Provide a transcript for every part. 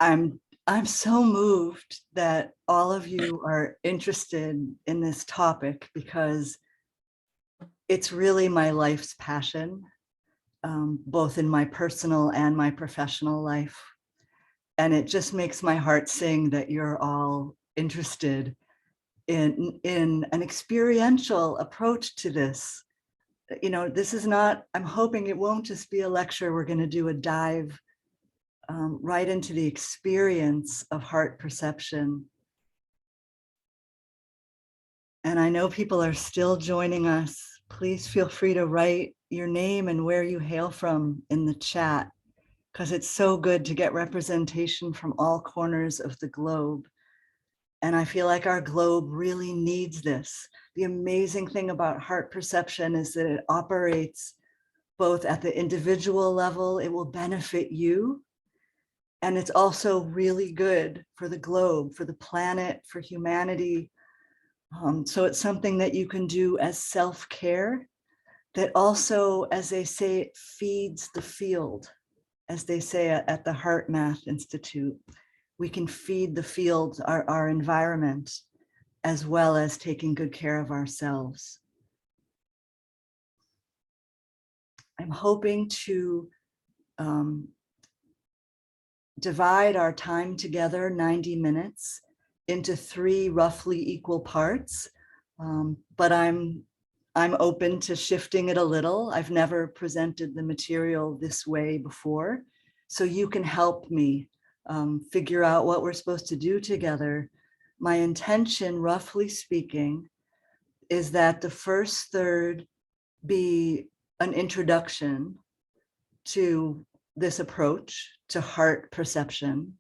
I'm so moved that all of you are interested in this topic because it's really my life's passion, both in my personal and my professional life. And it just makes my heart sing that you're all interested in an experiential approach to this. You know, this is not, I'm hoping it won't just be a lecture. We're going to do a dive right into the experience of heart perception. And I know people are still joining us. Please feel free to write your name and where you hail from in the chat, because it's so good to get representation from all corners of the globe. And I feel like our globe really needs this. The amazing thing about heart perception is that it operates both at the individual level, it will benefit you. And it's also really good for the globe, for the planet, for humanity. So it's something that you can do as self-care, that also, as they say, it feeds the field, as they say at the Heart Math Institute. We can feed the field, our environment, as well as taking good care of ourselves. I'm hoping to divide our time together, 90 minutes, into 3 roughly equal parts, but I'm open to shifting it a little. I've never presented the material this way before, so you can help me figure out what we're supposed to do together. My intention, roughly speaking, is that the first third be an introduction to this approach to heart perception.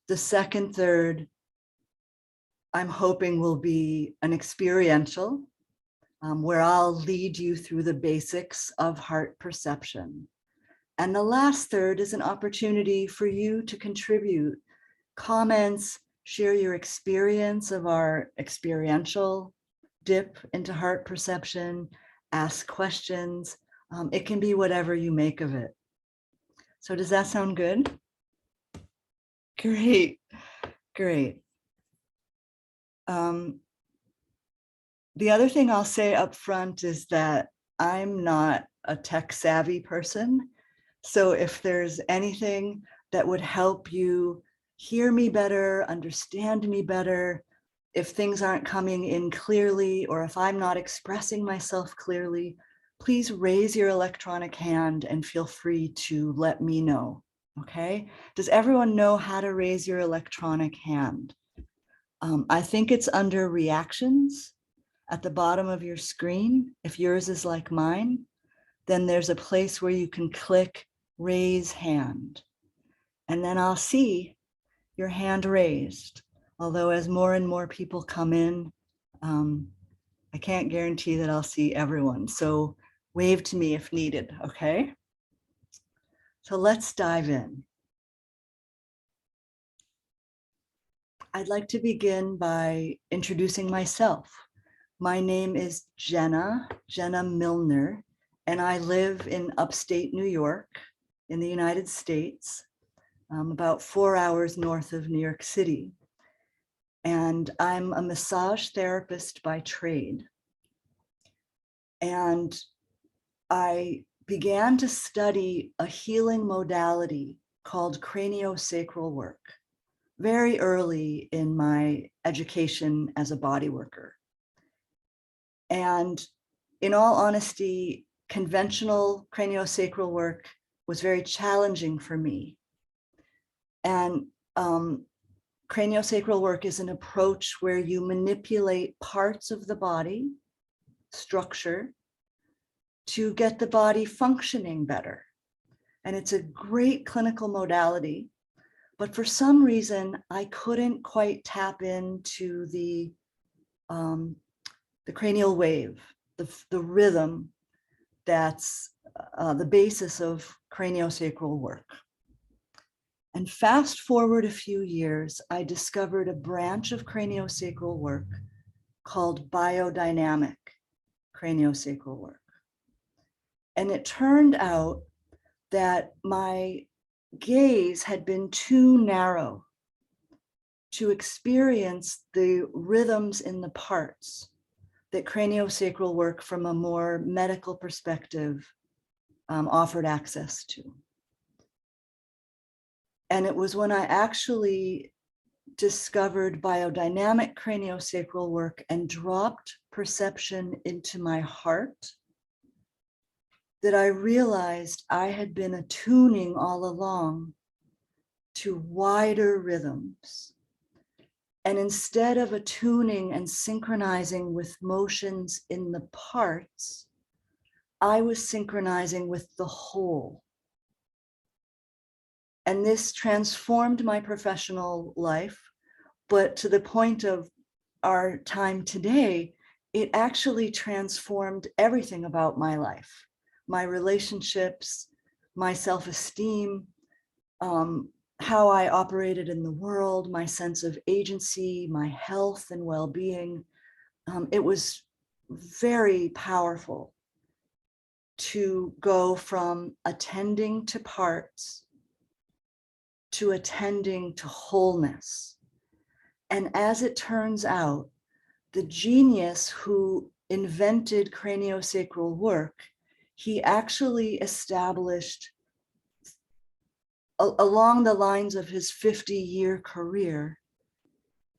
The second third, I'm hoping, will be an experiential, where I'll lead you through the basics of heart perception. And the last third is an opportunity for you to contribute comments, share your experience of our experiential dip into heart perception, ask questions. It can be whatever you make of it. So does that sound good? Great, great. The other thing I'll say up front is that I'm not a tech savvy person. So if there's anything that would help you hear me better, understand me better, if things aren't coming in clearly, or if I'm not expressing myself clearly, please raise your electronic hand and feel free to let me know, okay? Does everyone know how to raise your electronic hand? I think it's under reactions at the bottom of your screen. If yours is like mine, then there's a place where you can click raise hand. And then I'll see your hand raised. Although as more and more people come in, I can't guarantee that I'll see everyone. So wave to me if needed, okay? So let's dive in. I'd like to begin by introducing myself. My name is Jenna Milner, and I live in upstate New York in the United States, about 4 hours north of New York City. And I'm a massage therapist by trade. And I began to study a healing modality called craniosacral work very early in my education as a body worker. And in all honesty, conventional craniosacral work was very challenging for me. And craniosacral work is an approach where you manipulate parts of the body, structure, to get the body functioning better. And it's a great clinical modality, but for some reason, I couldn't quite tap into the cranial wave, the rhythm that's the basis of craniosacral work. And fast forward a few years, I discovered a branch of craniosacral work called biodynamic craniosacral work. And it turned out that my gaze had been too narrow to experience the rhythms in the parts that craniosacral work from a more medical perspective offered access to. And it was when I actually discovered biodynamic craniosacral work and dropped perception into my heart that I realized I had been attuning all along to wider rhythms. And instead of attuning and synchronizing with motions in the parts, I was synchronizing with the whole. And this transformed my professional life, but to the point of our time today, it actually transformed everything about my life, my relationships, my self-esteem, how I operated in the world, my sense of agency, my health and well-being. It was very powerful to go from attending to parts to attending to wholeness. And as it turns out, the genius who invented craniosacral work, he actually established along the lines of his 50-year career,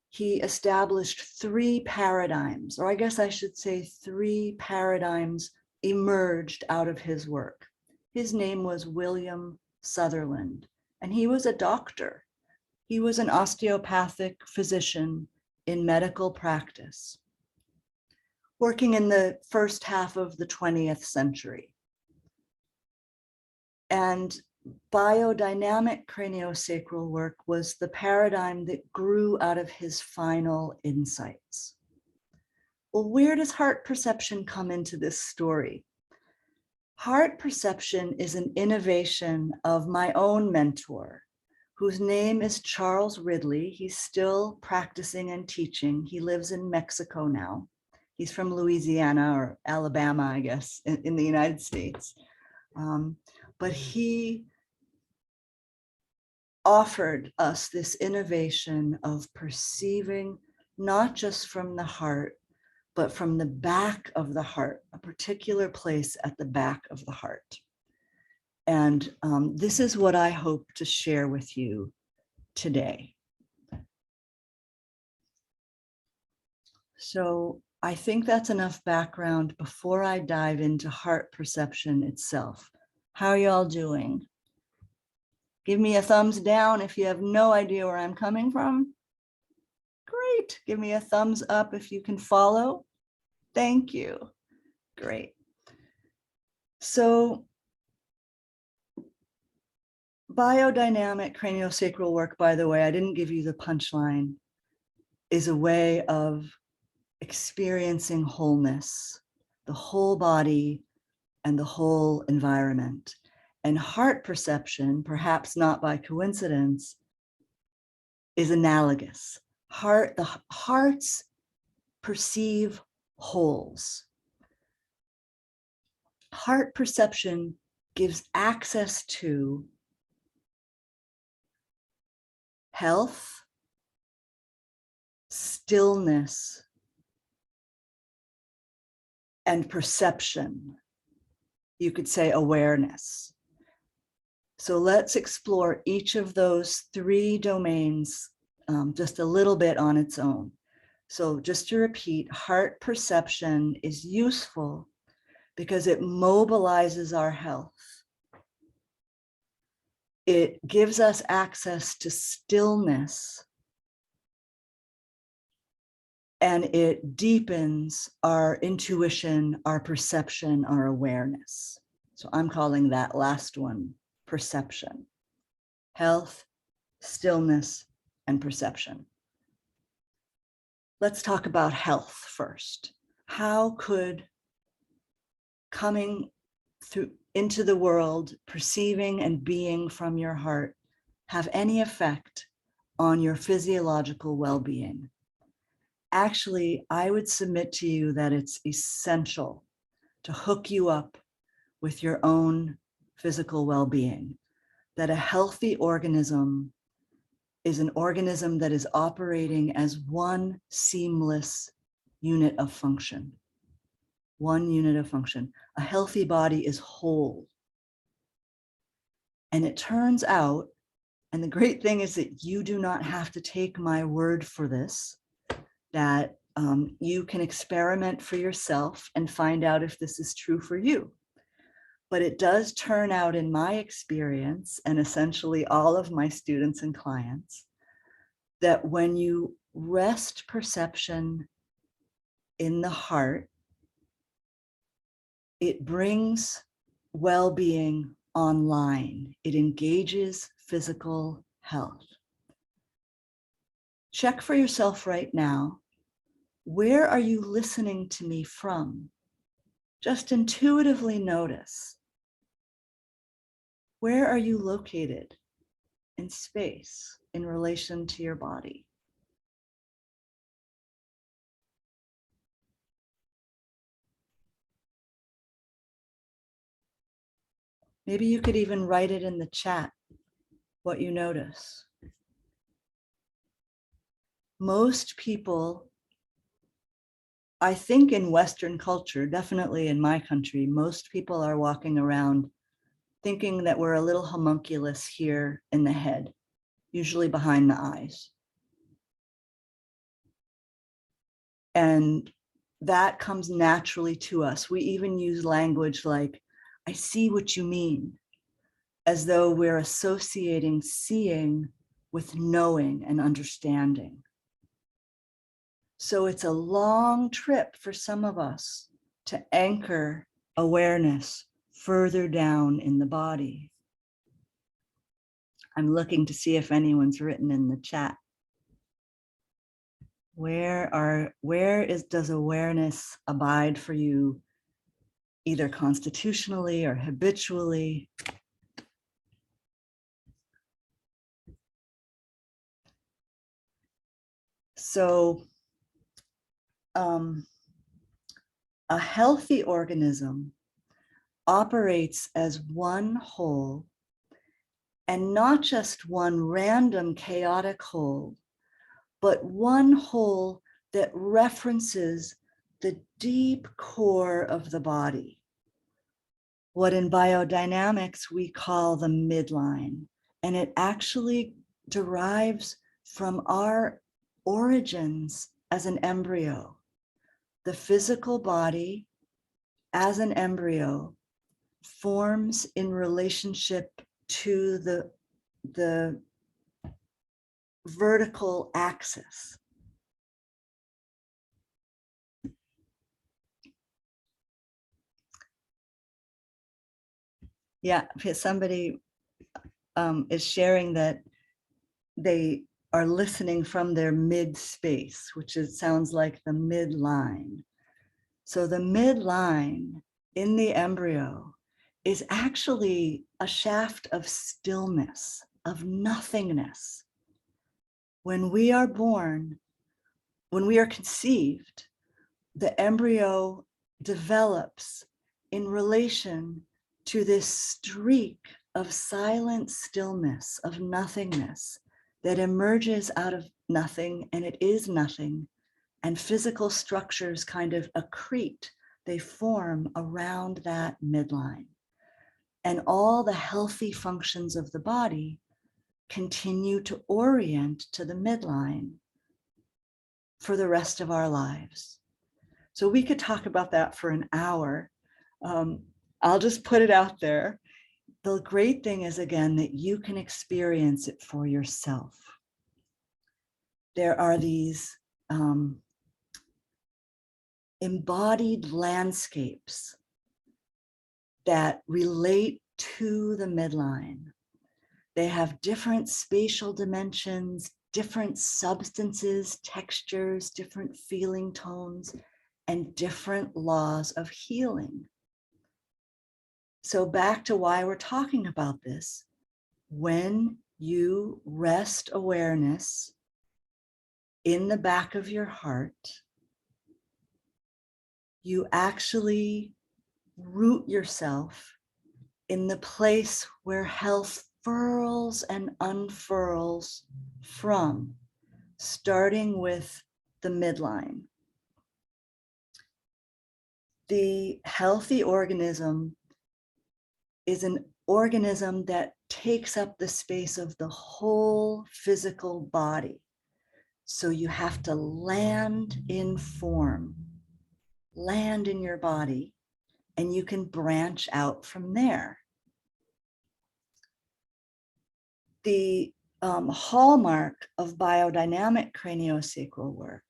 he established 3 paradigms, or I guess I should say 3 paradigms emerged out of his work. His name was William Sutherland, and he was a doctor. He was an osteopathic physician in medical practice, working in the first half of the 20th century. And biodynamic craniosacral work was the paradigm that grew out of his final insights. Well, where does heart perception come into this story? Heart perception is an innovation of my own mentor, whose name is Charles Ridley. He's still practicing and teaching. He lives in Mexico now. He's from Louisiana or Alabama, I guess, in the United States. But he offered us this innovation of perceiving not just from the heart, but from the back of the heart, a particular place at the back of the heart. And this is what I hope to share with you today. So I think that's enough background before I dive into heart perception itself. How are y'all doing? Give me a thumbs down if you have no idea where I'm coming from. Great. Give me a thumbs up if you can follow. Thank you. Great. So biodynamic craniosacral work, by the way, I didn't give you the punchline, is a way of experiencing wholeness, the whole body and the whole environment. And heart perception, perhaps not by coincidence, is analogous. The hearts perceive wholes. Heart perception gives access to health, stillness, and perception. You could say awareness. So let's explore each of those 3 domains just a little bit on its own. So just to repeat, heart perception is useful because it mobilizes our health. It gives us access to stillness, and it deepens our intuition, our perception, our awareness. So I'm calling that last one perception. Health, stillness, and perception. Let's talk about health first. How could coming through into the world, perceiving and being from your heart, have any effect on your physiological well-being? Actually, I would submit to you that it's essential to hook you up with your own physical well-being, that a healthy organism is an organism that is operating as one seamless unit of function. One unit of function. A healthy body is whole. And it turns out, and the great thing is that you do not have to take my word for this, that you can experiment for yourself and find out if this is true for you. But it does turn out in my experience, and essentially all of my students and clients, that when you rest perception in the heart, it brings well-being online. It engages physical health. Check for yourself right now. Where are you listening to me from? Just intuitively notice. Where are you located in space in relation to your body? Maybe you could even write it in the chat, what you notice. Most people, I think in Western culture, definitely in my country, most people are walking around thinking that we're a little homunculus here in the head, usually behind the eyes. And that comes naturally to us. We even use language like, I see what you mean, as though we're associating seeing with knowing and understanding. So it's a long trip for some of us to anchor awareness further down in the body. I'm looking to see if anyone's written in the chat. Does awareness abide for you, either constitutionally or habitually? So a healthy organism operates as one whole, and not just one random chaotic whole, but one whole that references the deep core of the body, what in biodynamics we call the midline. And it actually derives from our origins as an embryo. The physical body as an embryo forms in relationship to the vertical axis. Yeah, somebody is sharing that they are listening from their mid space, which sounds like the midline. So the midline in the embryo is actually a shaft of stillness, of nothingness. When we are born, when we are conceived, the embryo develops in relation to this streak of silent stillness, of nothingness that emerges out of nothing, and it is nothing. And physical structures kind of accrete, they form around that midline. And all the healthy functions of the body continue to orient to the midline for the rest of our lives. So we could talk about that for an hour. I'll just put it out there. The great thing is, again, that you can experience it for yourself. There are these embodied landscapes that relate to the midline. They have different spatial dimensions, different substances, textures, different feeling tones, and different laws of healing. So back to why we're talking about this. When you rest awareness in the back of your heart, you actually root yourself in the place where health furls and unfurls from, starting with the midline. The healthy organism is an organism that takes up the space of the whole physical body. So you have to land in form, land in your body, and you can branch out from there. The hallmark of biodynamic craniosacral work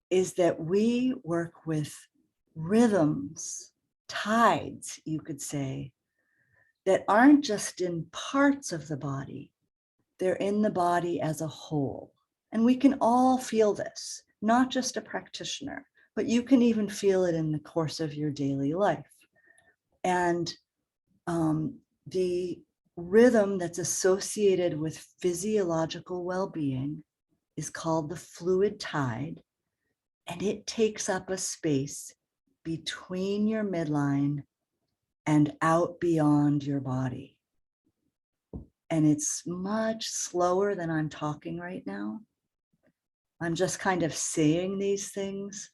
is that we work with rhythms, tides, you could say, that aren't just in parts of the body, they're in the body as a whole. And we can all feel this, not just a practitioner, but you can even feel it in the course of your daily life. And the rhythm that's associated with physiological well-being is called the fluid tide, and it takes up a space between your midline and out beyond your body. And it's much slower than I'm talking right now. I'm just kind of saying these things,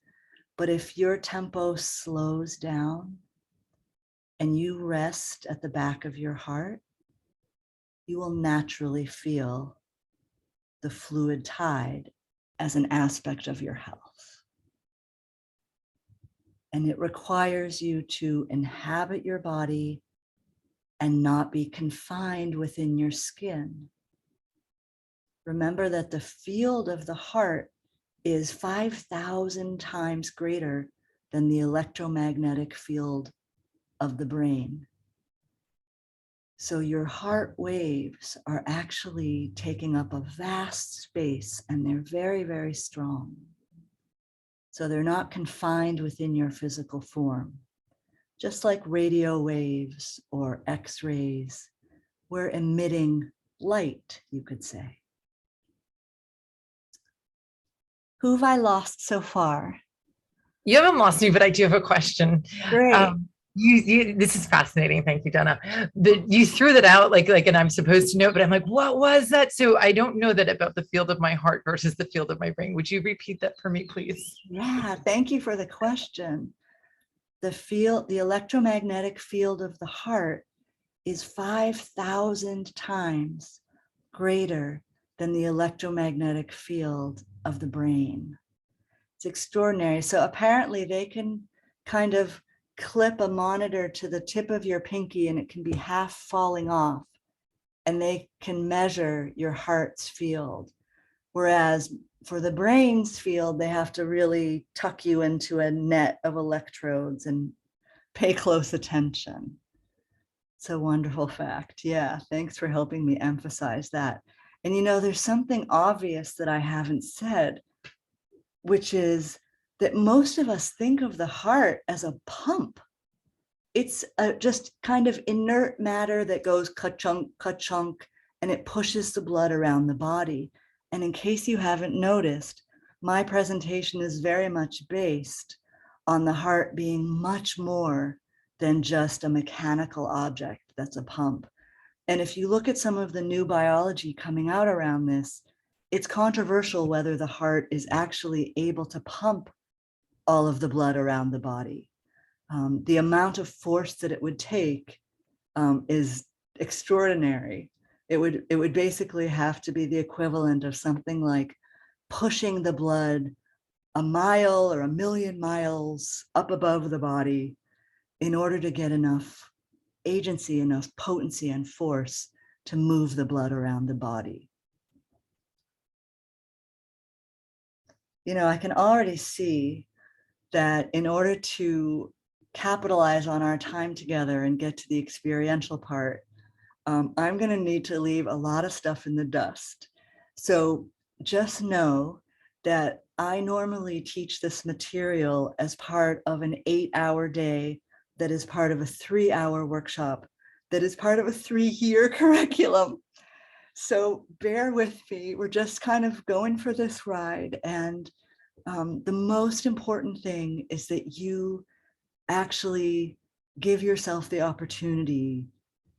but if your tempo slows down and you rest at the back of your heart, you will naturally feel the fluid tide as an aspect of your health. And it requires you to inhabit your body and not be confined within your skin. Remember that the field of the heart is 5,000 times greater than the electromagnetic field of the brain. So your heart waves are actually taking up a vast space, and they're very, very strong. So they're not confined within your physical form. Just like radio waves or X-rays, we're emitting light, you could say. Who have I lost so far? You haven't lost me, but I do have a question. Great. This is fascinating. Thank you, Jenna. You threw that out like, and I'm supposed to know, but I'm like, what was that? So I don't know that about the field of my heart versus the field of my brain. Would you repeat that for me, please? Yeah, thank you for the question. The electromagnetic field of the heart is 5,000 times greater than the electromagnetic field of the brain. It's extraordinary. So apparently they can kind of clip a monitor to the tip of your pinky and it can be half falling off, and they can measure your heart's field. Whereas for the brain's field, they have to really tuck you into a net of electrodes and pay close attention. It's a wonderful fact. Yeah, thanks for helping me emphasize that. And you know, there's something obvious that I haven't said, which is that most of us think of the heart as a pump. It's just kind of inert matter that goes ka-chunk, ka-chunk, and it pushes the blood around the body. And in case you haven't noticed, my presentation is very much based on the heart being much more than just a mechanical object that's a pump. And if you look at some of the new biology coming out around this, it's controversial whether the heart is actually able to pump all of the blood around the body. The amount of force that it would take is extraordinary. It would basically have to be the equivalent of something like pushing the blood a mile or a million miles up above the body in order to get enough agency, enough potency and force to move the blood around the body. You know, I can already see that in order to capitalize on our time together and get to the experiential part, I'm going to need to leave a lot of stuff in the dust. So just know that I normally teach this material as part of an 8-hour day that is part of a 3-hour workshop that is part of a 3-year curriculum. So bear with me. We're just kind of going for this ride. And the most important thing is that you actually give yourself the opportunity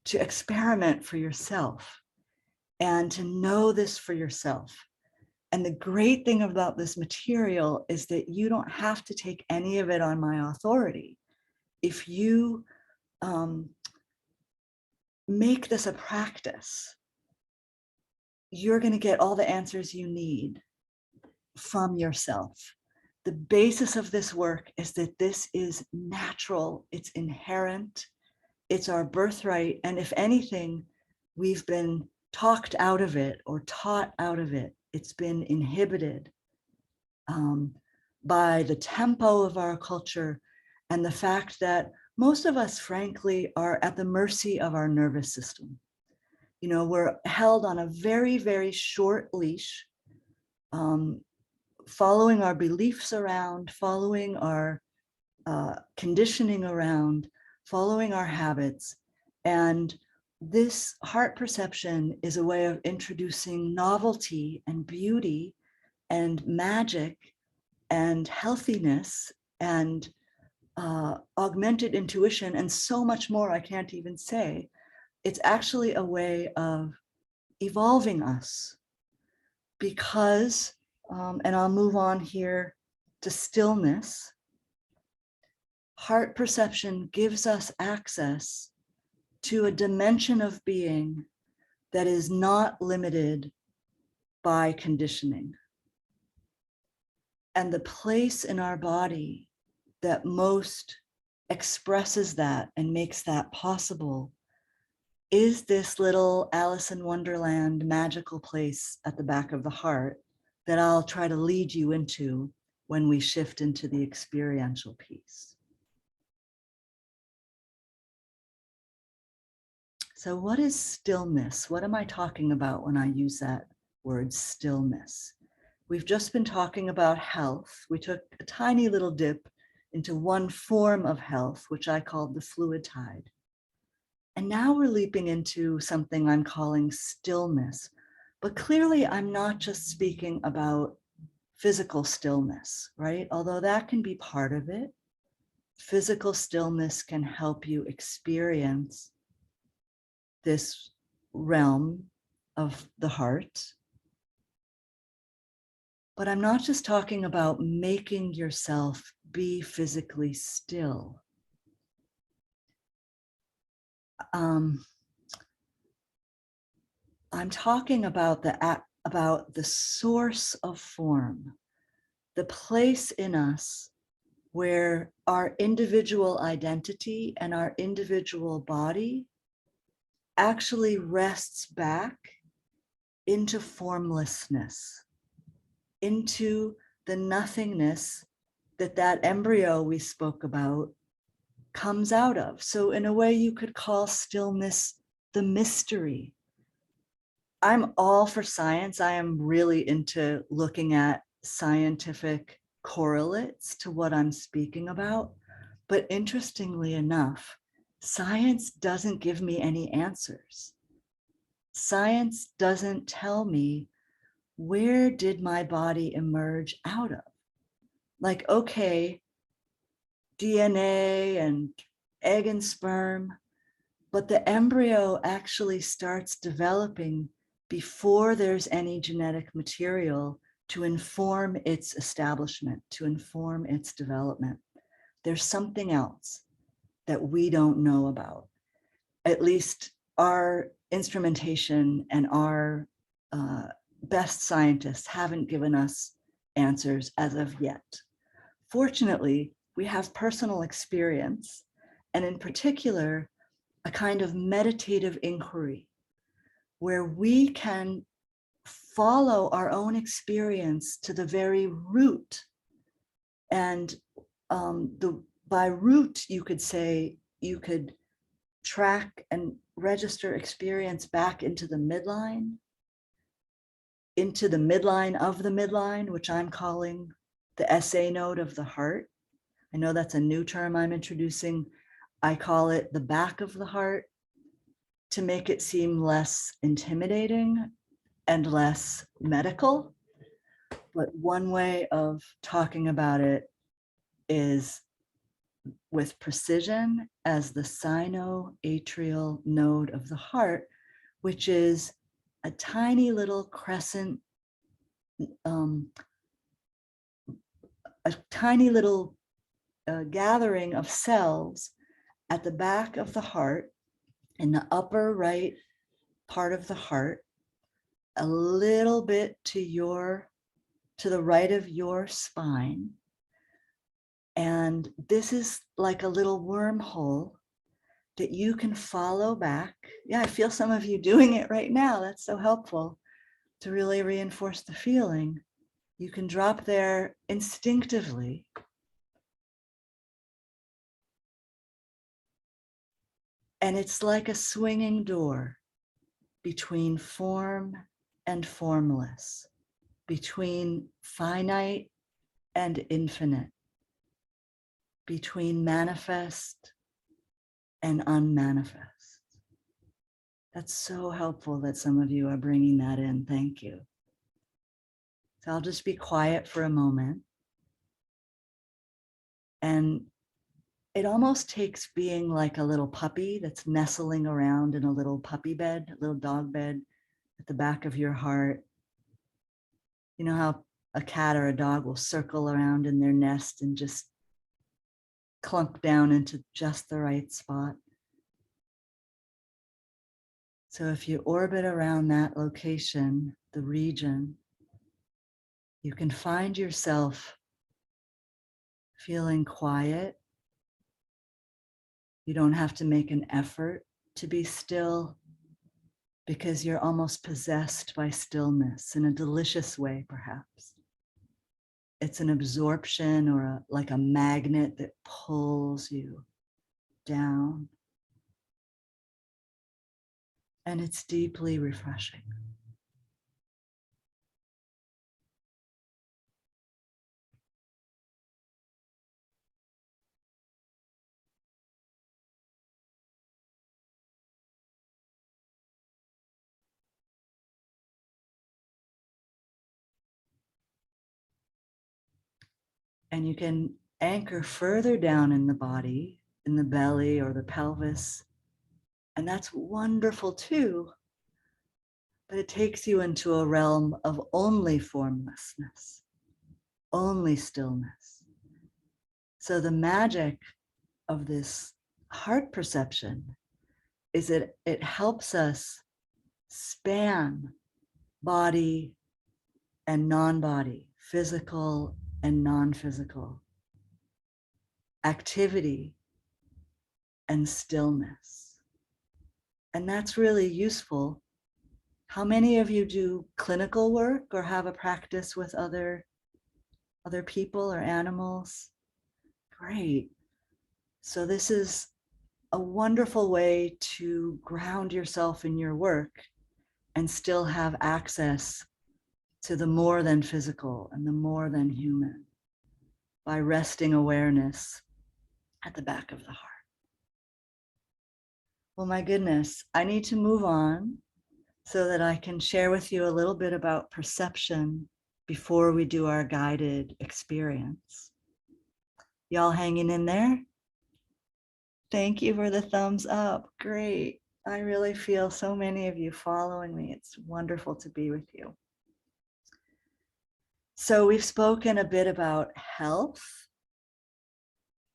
to experiment for yourself and to know this for yourself. And the great thing about this material is that you don't have to take any of it on my authority. If you make this a practice, you're going to get all the answers you need from yourself. The basis of this work is that this is natural, it's inherent, it's our birthright. And if anything, we've been talked out of it or taught out of it. It's been inhibited by the tempo of our culture and the fact that most of us, frankly, are at the mercy of our nervous system. You know, we're held on a very, very short leash, following our beliefs around, following our conditioning around, following our habits. And this heart perception is a way of introducing novelty and beauty and magic and healthiness and augmented intuition and so much more I can't even say. It's actually a way of evolving us because, and I'll move on here to stillness. Heart perception gives us access to a dimension of being that is not limited by conditioning. And the place in our body that most expresses that and makes that possible is this little Alice in Wonderland magical place at the back of the heart that I'll try to lead you into when we shift into the experiential piece. So what is stillness? What am I talking about when I use that word stillness? We've just been talking about health. We took a tiny little dip into one form of health, which I called the fluid tide. And now we're leaping into something I'm calling stillness. But clearly, I'm not just speaking about physical stillness, right? Although that can be part of it. Physical stillness can help you experience this realm of the heart. But I'm not just talking about making yourself be physically still. I'm talking about the source of form, the place in us where our individual identity and our individual body actually rests back into formlessness, into the nothingness that embryo we spoke about comes out of. So in a way you could call stillness the mystery. I'm all for science. I am really into looking at scientific correlates to what I'm speaking about. But interestingly enough, science doesn't give me any answers. Science doesn't tell me, where did my body emerge out of? Like, okay, DNA and egg and sperm, but the embryo actually starts developing before there's any genetic material to inform its establishment, to inform its development. There's something else that we don't know about. At least our instrumentation and our best scientists haven't given us answers as of yet. Fortunately, we have personal experience, and in particular, a kind of meditative inquiry where we can follow our own experience to the very root. And by root, you could say, you could track and register experience back into the midline of the midline, which I'm calling the SA node of the heart. I know that's a new term I'm introducing. I call it the back of the heart to make it seem less intimidating and less medical. But one way of talking about it is with precision as the sinoatrial node of the heart, which is a tiny little crescent, a tiny little gathering of cells at the back of the heart, in the upper right part of the heart, a little bit to the right of your spine. And this is like a little wormhole that you can follow back. Yeah, I feel some of you doing it right now. That's so helpful to really reinforce the feeling. You can drop there instinctively. And it's like a swinging door between form and formless, between finite and infinite, between manifest and unmanifest. That's so helpful that some of you are bringing that in. Thank you. So I'll just be quiet for a moment. And it almost takes being like a little puppy that's nestling around in a little puppy bed, a little dog bed at the back of your heart. You know how a cat or a dog will circle around in their nest and just clunk down into just the right spot. So if you orbit around that location, the region, you can find yourself feeling quiet. You don't have to make an effort to be still because you're almost possessed by stillness in a delicious way, perhaps. It's an absorption or like a magnet that pulls you down. And it's deeply refreshing. And you can anchor further down in the body, in the belly or the pelvis. And that's wonderful too. But it takes you into a realm of only formlessness, only stillness. So the magic of this heart perception is that it helps us span body and non-body, physical and non-physical, activity and stillness. And that's really useful. How many of you do clinical work or have a practice with other people or animals? Great. So this is a wonderful way to ground yourself in your work and still have access to the more than physical and the more than human by resting awareness at the back of the heart. Well, my goodness, I need to move on so that I can share with you a little bit about perception before we do our guided experience. Y'all hanging in there? Thank you for the thumbs up. Great. I really feel so many of you following me. It's wonderful to be with you. So we've spoken a bit about health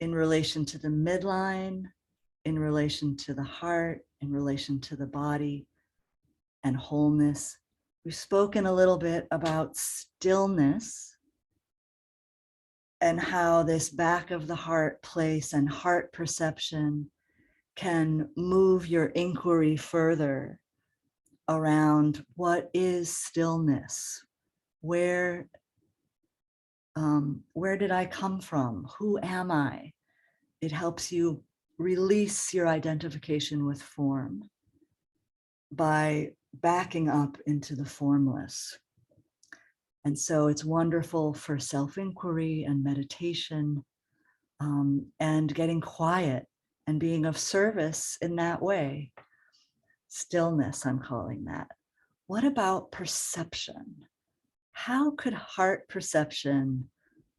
in relation to the midline, in relation to the heart, in relation to the body, and wholeness. We've spoken a little bit about stillness and how this back of the heart place and heart perception can move your inquiry further around what is stillness? Where did I come from? Who am I? It helps you release your identification with form by backing up into the formless. And so it's wonderful for self-inquiry and meditation and getting quiet and being of service in that way. Stillness, I'm calling that. What about perception? How could heart perception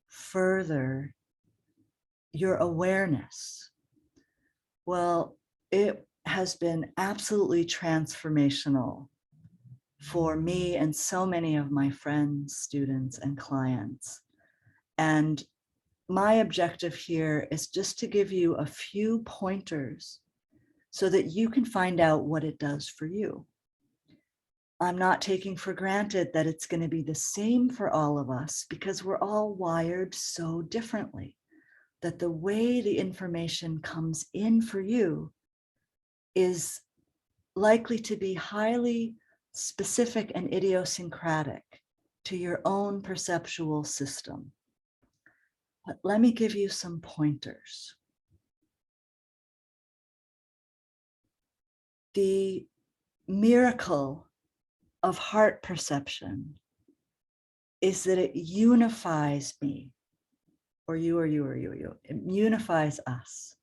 further your awareness. Well, it has been absolutely transformational for me and so many of my friends, students, and clients. And my objective here is just to give you a few pointers so that you can find out what it does for you. I'm not taking for granted that it's going to be the same for all of us because we're all wired so differently, that the way the information comes in for you is likely to be highly specific and idiosyncratic to your own perceptual system. But let me give you some pointers. The miracle of heart perception is that it unifies me, or you, or you, or you, or you. It unifies us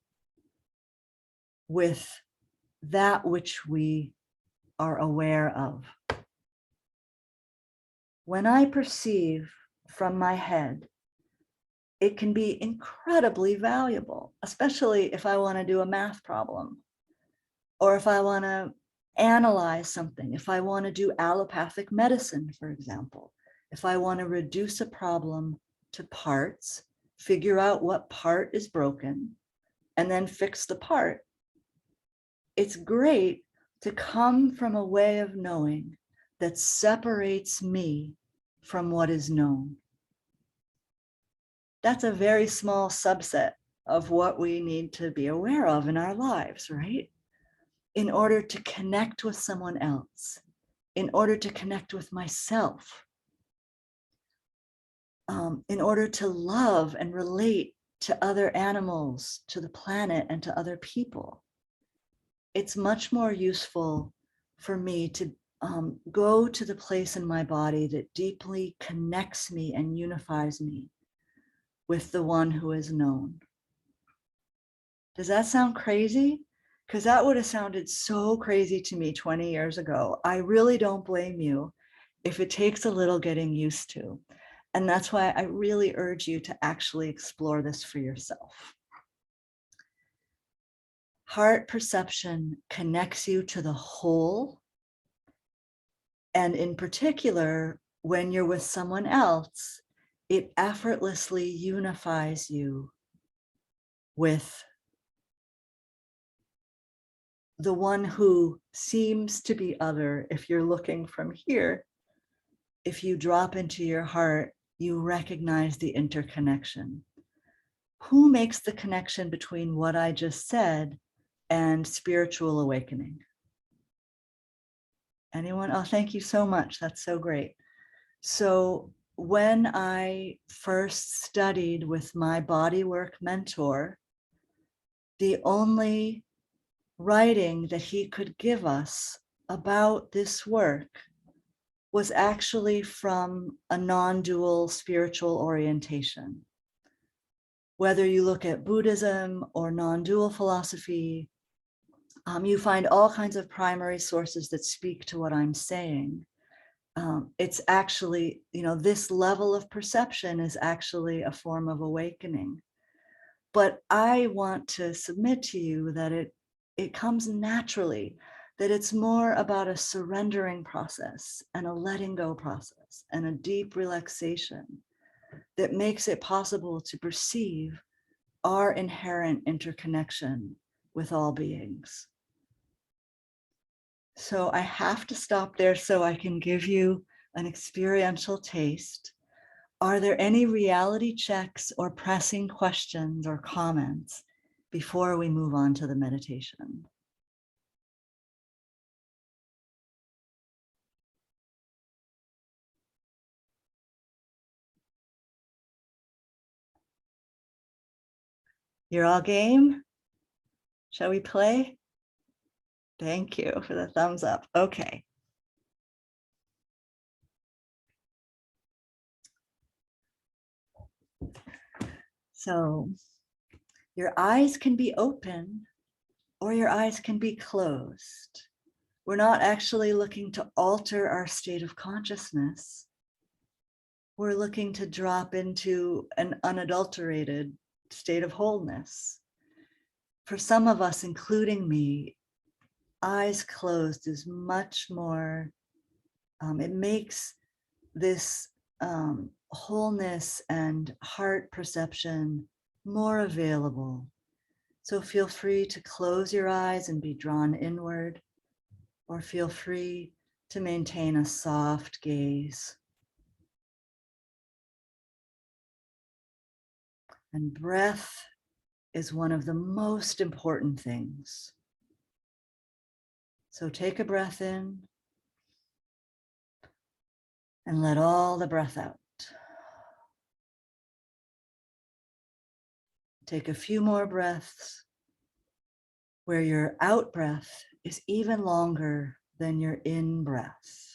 with that which we are aware of. When I perceive from my head, it can be incredibly valuable, especially if I want to do a math problem, or if I want to analyze something, if I want to do allopathic medicine, for example, if I want to reduce a problem to parts, figure out what part is broken, and then fix the part. It's great to come from a way of knowing that separates me from what is known. That's a very small subset of what we need to be aware of in our lives, right? In order to connect with someone else, in order to connect with myself, in order to love and relate to other animals, to the planet, and to other people. It's much more useful for me to go to the place in my body that deeply connects me and unifies me with the one who is known. Does that sound crazy? Because that would have sounded so crazy to me 20 years ago. I really don't blame you if it takes a little getting used to. And that's why I really urge you to actually explore this for yourself. Heart perception connects you to the whole. And in particular, when you're with someone else, it effortlessly unifies you with the one who seems to be other. If you're looking from here, if you drop into your heart, you recognize the interconnection. Who makes the connection between what I just said and spiritual awakening? Anyone? Oh, thank you so much. That's so great. So when I first studied with my bodywork mentor, the only writing that he could give us about this work was actually from a non-dual spiritual orientation. Whether you look at Buddhism or non-dual philosophy, you find all kinds of primary sources that speak to what I'm saying. It's actually, this level of perception is actually a form of awakening. But I want to submit to you that it comes naturally, that it's more about a surrendering process and a letting go process and a deep relaxation that makes it possible to perceive our inherent interconnection with all beings. So I have to stop there so I can give you an experiential taste. Are there any reality checks or pressing questions or comments before we move on to the meditation? You're all game? Shall we play? Thank you for the thumbs up. Okay. So your eyes can be open or your eyes can be closed. We're not actually looking to alter our state of consciousness. We're looking to drop into an unadulterated state of wholeness. For some of us, including me, eyes closed is much more, it makes this wholeness and heart perception more available. So feel free to close your eyes and be drawn inward, or feel free to maintain a soft gaze. And breath is one of the most important things. So take a breath in and let all the breath out. Take a few more breaths where your out breath is even longer than your in breath.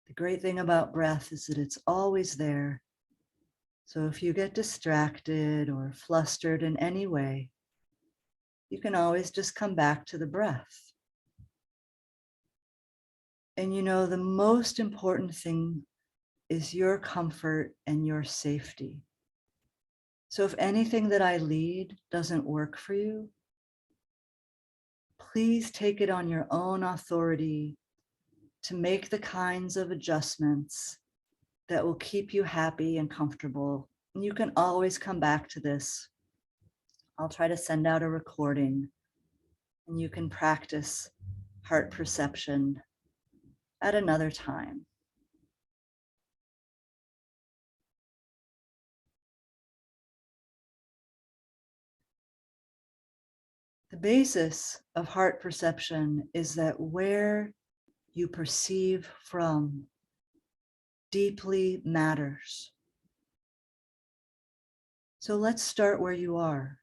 The great thing about breath is that it's always there. So if you get distracted or flustered in any way, you can always just come back to the breath. And you know, the most important thing is your comfort and your safety. So if anything that I lead doesn't work for you, please take it on your own authority to make the kinds of adjustments that will keep you happy and comfortable. And you can always come back to this. I'll try to send out a recording and you can practice heart perception at another time. The basis of heart perception is that where you perceive from deeply matters. So let's start where you are.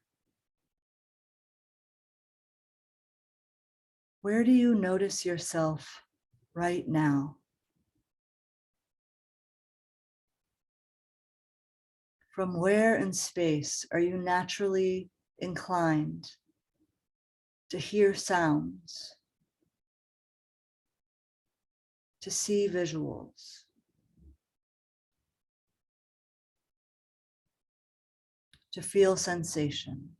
Where do you notice yourself right now? From where in space are you naturally inclined to hear sounds, to see visuals, to feel sensation?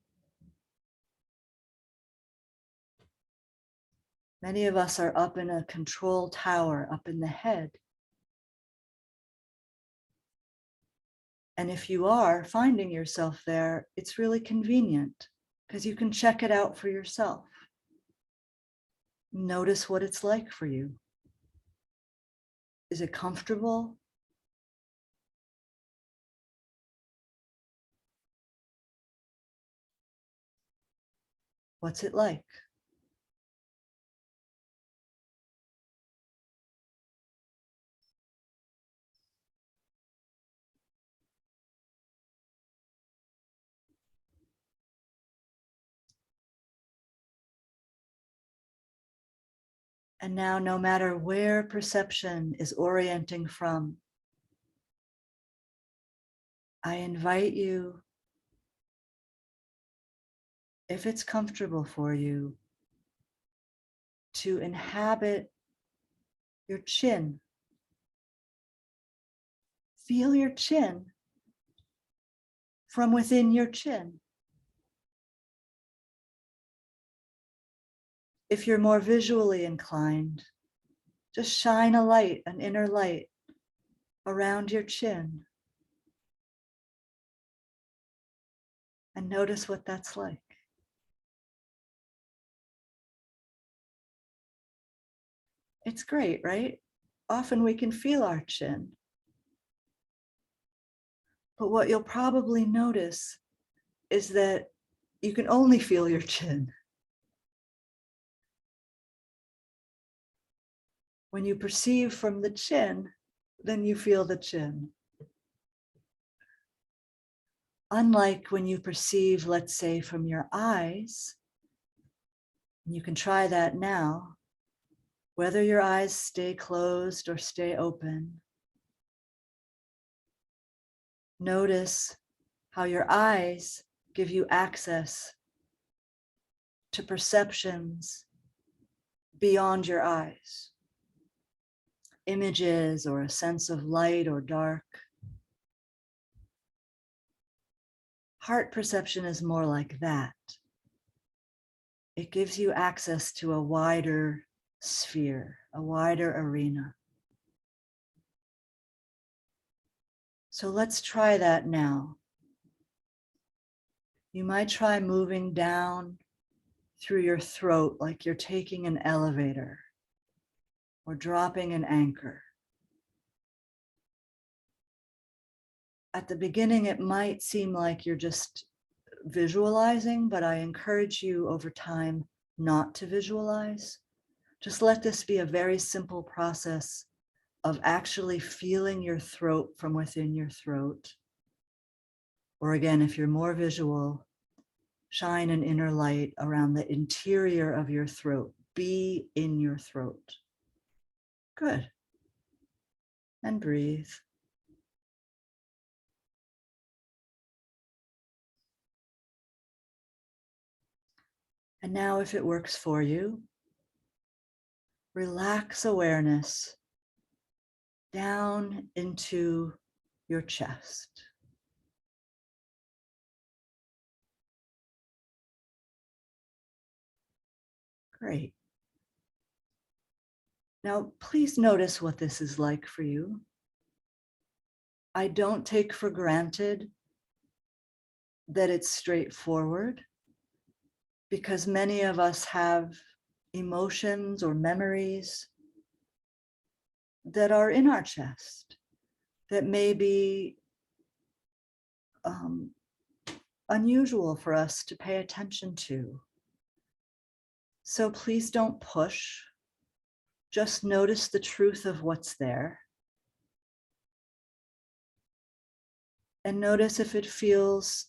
Many of us are up in a control tower, up in the head. And if you are finding yourself there, it's really convenient because you can check it out for yourself. Notice what it's like for you. Is it comfortable? What's it like? And now, no matter where perception is orienting from, I invite you, if it's comfortable for you, to inhabit your chin. Feel your chin from within your chin. If you're more visually inclined, just shine a light, an inner light, around your chin. And notice what that's like. It's great, right? Often we can feel our chin. But what you'll probably notice is that you can only feel your chin. When you perceive from the chin, then you feel the chin. Unlike when you perceive, let's say, from your eyes, and you can try that now, Whether your eyes stay closed or stay open, notice how your eyes give you access to perceptions beyond your eyes, images or a sense of light or dark. Heart perception is more like that. It gives you access to a wider sphere, a wider arena. So let's try that now. You might try moving down through your throat like you're taking an elevator or dropping an anchor. At the beginning, it might seem like you're just visualizing, but I encourage you over time not to visualize. Just let this be a very simple process of actually feeling your throat from within your throat. Or again, if you're more visual, shine an inner light around the interior of your throat. Be in your throat. Good. And breathe. And now, if it works for you, relax awareness down into your chest. Great. Now, please notice what this is like for you. I don't take for granted that it's straightforward, because many of us have emotions or memories that are in our chest that may be unusual for us to pay attention to. So please don't push. Just notice the truth of what's there. And notice if it feels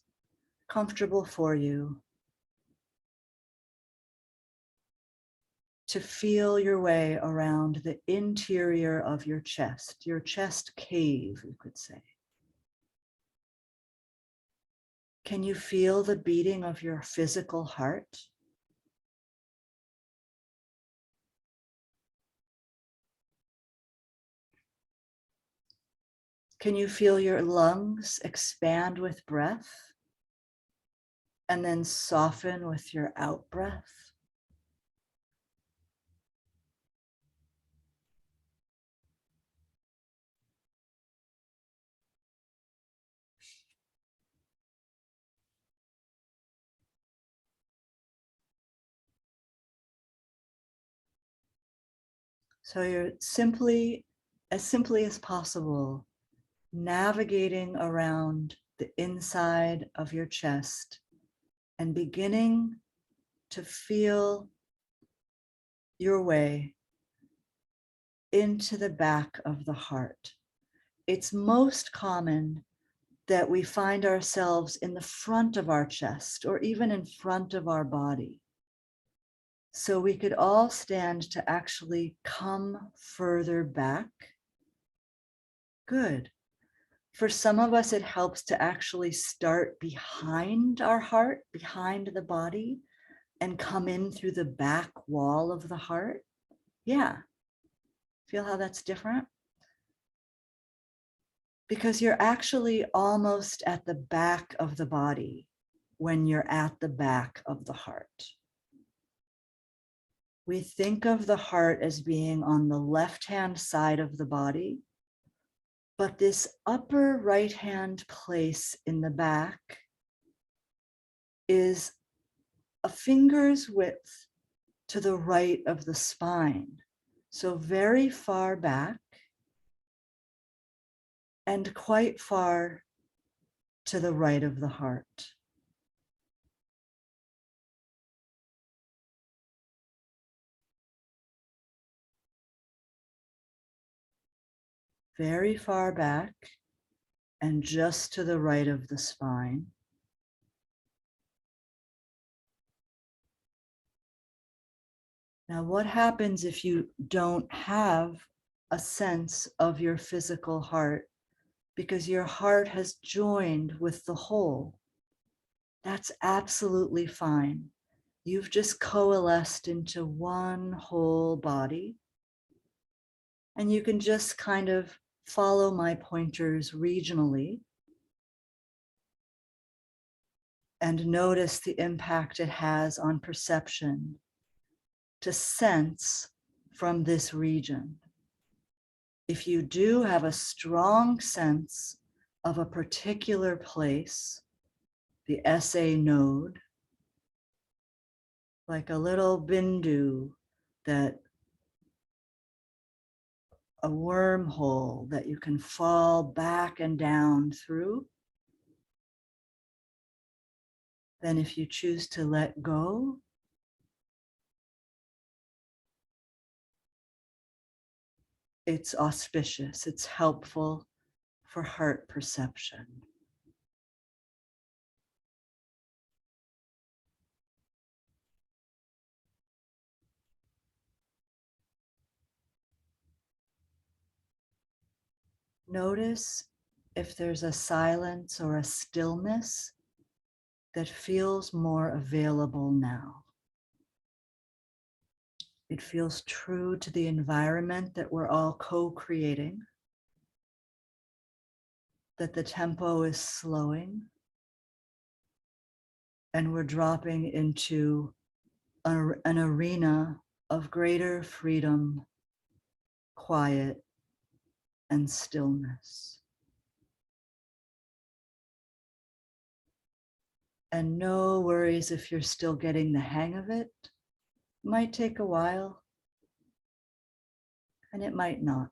comfortable for you to feel your way around the interior of your chest cave, you could say. Can you feel the beating of your physical heart? Can you feel your lungs expand with breath and then soften with your out breath? So you're simply as possible, navigating around the inside of your chest and beginning to feel your way into the back of the heart. It's most common that we find ourselves in the front of our chest or even in front of our body. So we could all stand to actually come further back. Good. For some of us, it helps to actually start behind our heart, behind the body, and come in through the back wall of the heart. Yeah. Feel how that's different? Because you're actually almost at the back of the body when you're at the back of the heart. We think of the heart as being on the left-hand side of the body, but this upper right-hand place in the back is a finger's width to the right of the spine. So very far back and quite far to the right of the heart. Very far back and just to the right of the spine. Now, what happens if you don't have a sense of your physical heart because your heart has joined with the whole? That's absolutely fine. You've just coalesced into one whole body. And you can just kind of follow my pointers regionally and notice the impact it has on perception to sense from this region. If you do have a strong sense of a particular place, the SA node, like a little bindu, that a wormhole that you can fall back and down through, then if you choose to let go, it's auspicious, it's helpful for heart perception. Notice if there's a silence or a stillness that feels more available now. It feels true to the environment that we're all co-creating, that the tempo is slowing, and we're dropping into an arena of greater freedom, quiet, and stillness. And no worries if you're still getting the hang of it. It might take a while, and it might not.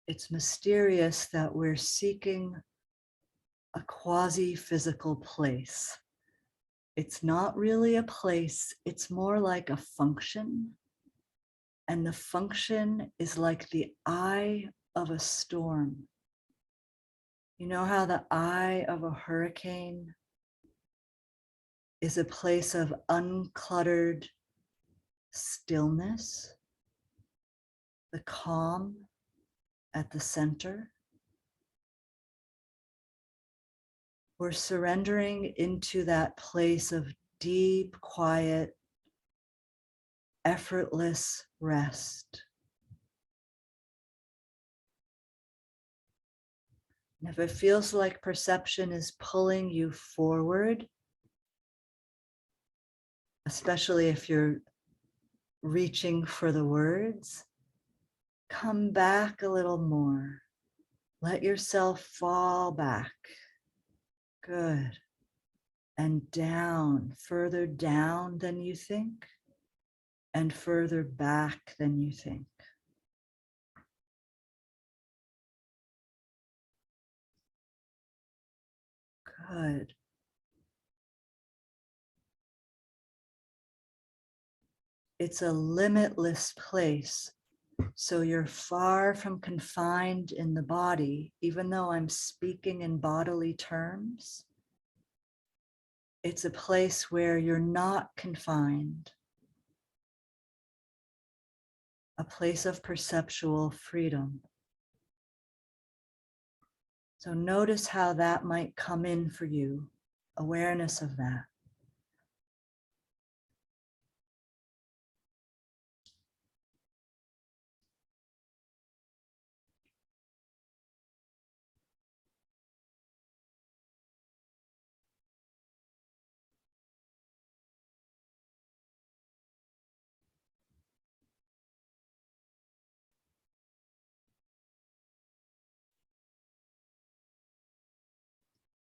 It's mysterious that we're seeking a quasi-physical place. It's not really a place, it's more like a function. And the function is like the eye of a storm. You know how the eye of a hurricane is a place of uncluttered stillness, the calm at the center? We're surrendering into that place of deep, quiet, effortless rest. And if it feels like perception is pulling you forward, especially if you're reaching for the words, come back a little more. Let yourself fall back. Good. And down, further down than you think, and further back than you think. Good. It's a limitless place. So you're far from confined in the body, even though I'm speaking in bodily terms. It's a place where you're not confined, a place of perceptual freedom. So notice how that might come in for you, awareness of that.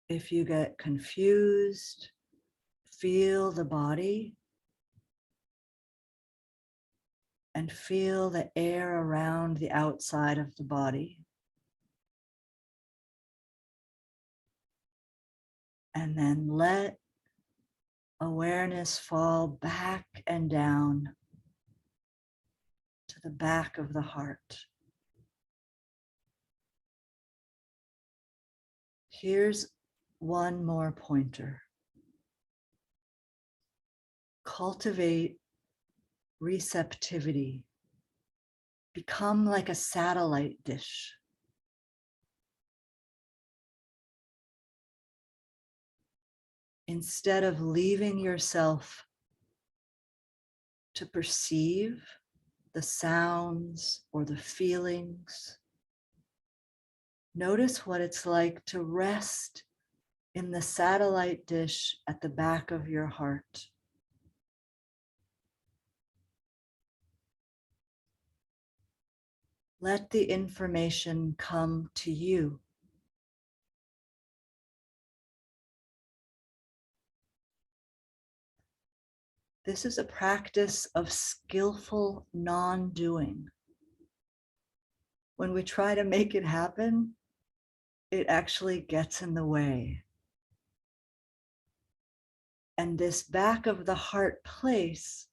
If you get confused, feel the body and feel the air around the outside of the body. And then let awareness fall back and down to the back of the heart. Here's one more pointer. Cultivate receptivity. Become like a satellite dish. Instead of leaving yourself to perceive the sounds or the feelings, notice what it's like to rest in the satellite dish at the back of your heart. Let the information come to you. This is a practice of skillful non-doing. When we try to make it happen, it actually gets in the way. And this back of the heart place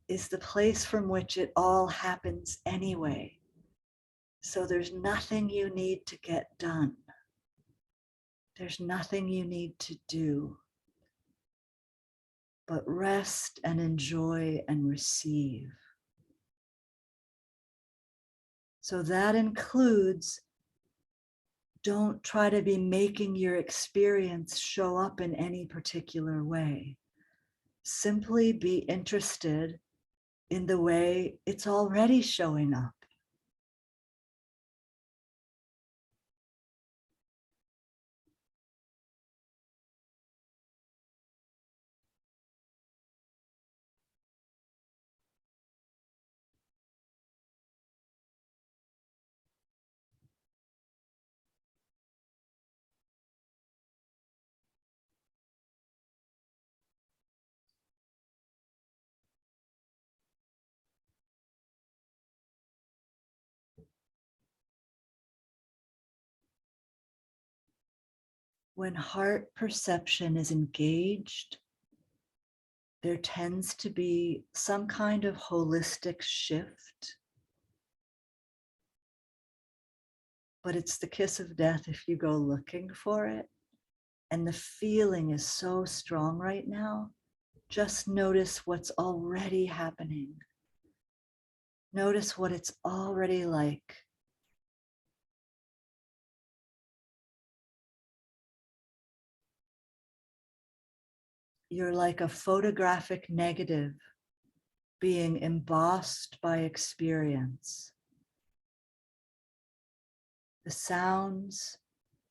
is the place from which it all happens anyway. So there's nothing you need to get done. There's nothing you need to do, but rest and enjoy and receive. So that includes, don't try to be making your experience show up in any particular way. Simply be interested in the way it's already showing up. When heart perception is engaged, there tends to be some kind of holistic shift. But it's the kiss of death if you go looking for it. And the feeling is so strong right now. Just notice what's already happening. Notice what it's already like. You're like a photographic negative being embossed by experience. The sounds,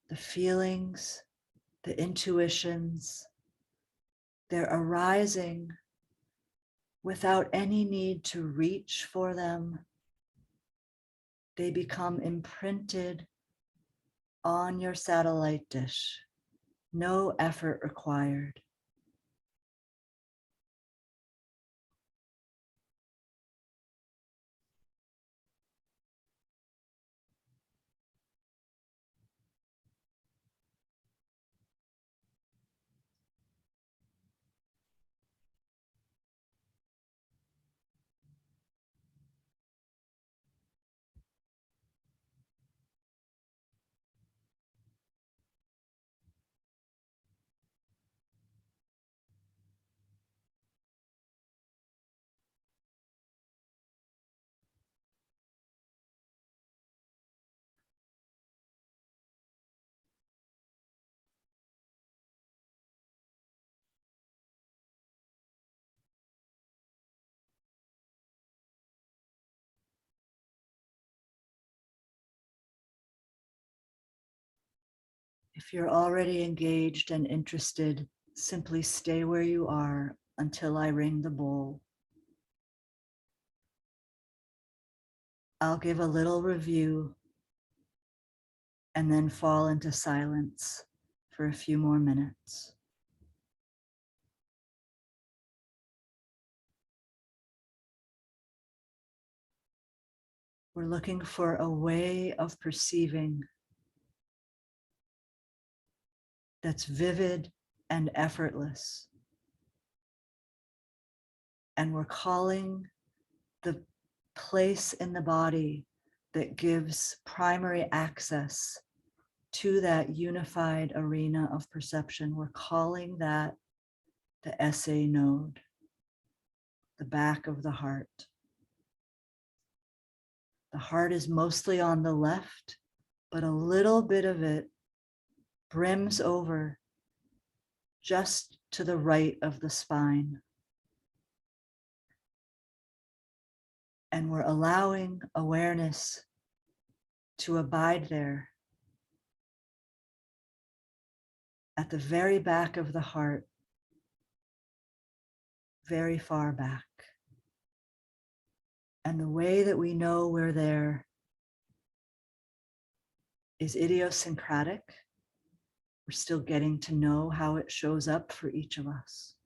the feelings, the intuitions, they're arising without any need to reach for them. They become imprinted on your satellite dish. No effort required. If you're already engaged and interested, simply stay where you are until I ring the bowl. I'll give a little review and then fall into silence for a few more minutes. We're looking for a way of perceiving that's vivid and effortless. And we're calling the place in the body that gives primary access to that unified arena of perception. We're calling that the SA node, the back of the heart. The heart is mostly on the left, but a little bit of it brims over just to the right of the spine. And we're allowing awareness to abide there at the very back of the heart, very far back. And the way that we know we're there is idiosyncratic. We're still getting to know how it shows up for each of us.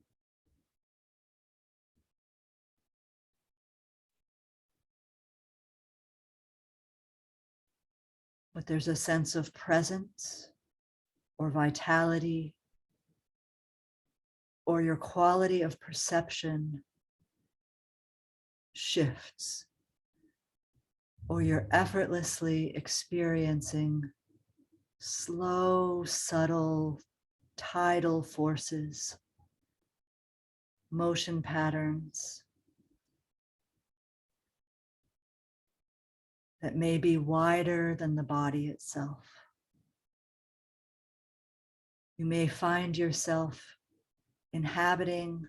But there's a sense of presence or vitality, or your quality of perception shifts, or you're effortlessly experiencing slow, subtle, tidal forces, motion patterns that may be wider than the body itself. You may find yourself inhabiting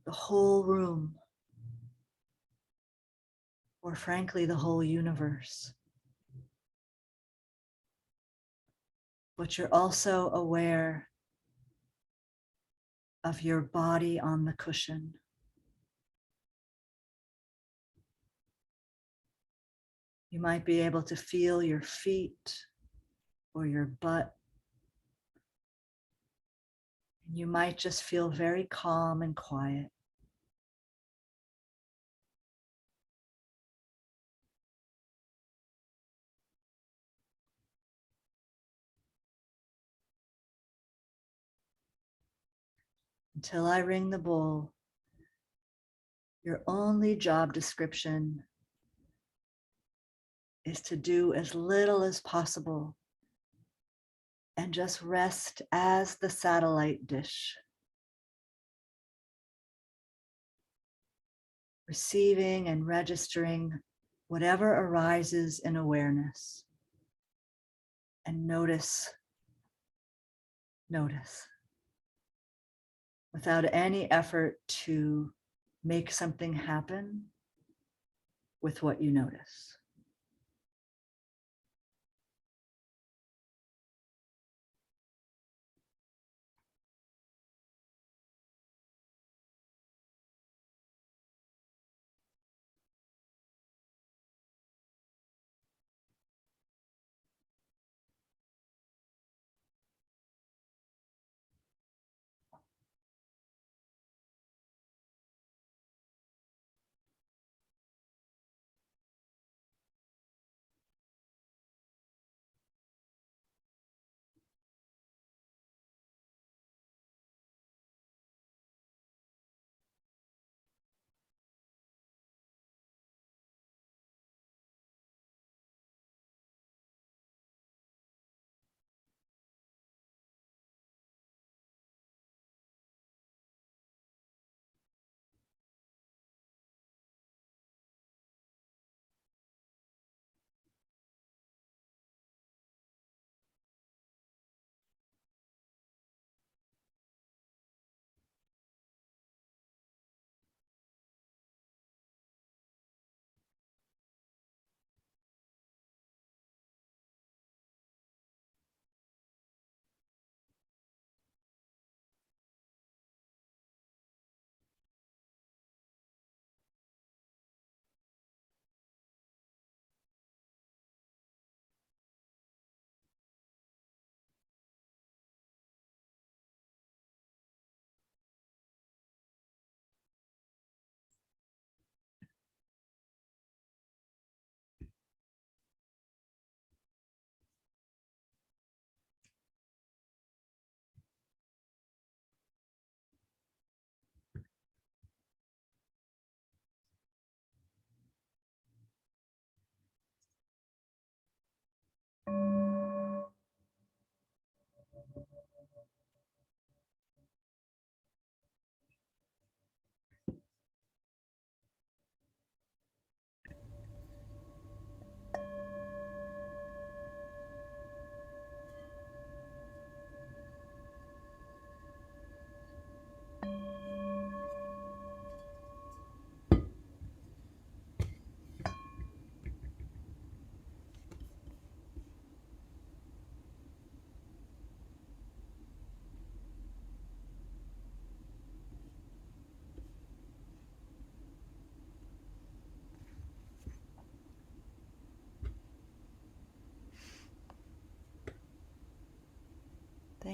the whole room, or frankly, the whole universe. But you're also aware of your body on the cushion. You might be able to feel your feet or your butt. You might just feel very calm and quiet. Until I ring the bell, your only job description is to do as little as possible and just rest as the satellite dish, receiving and registering whatever arises in awareness. And notice, without any effort to make something happen with what you notice.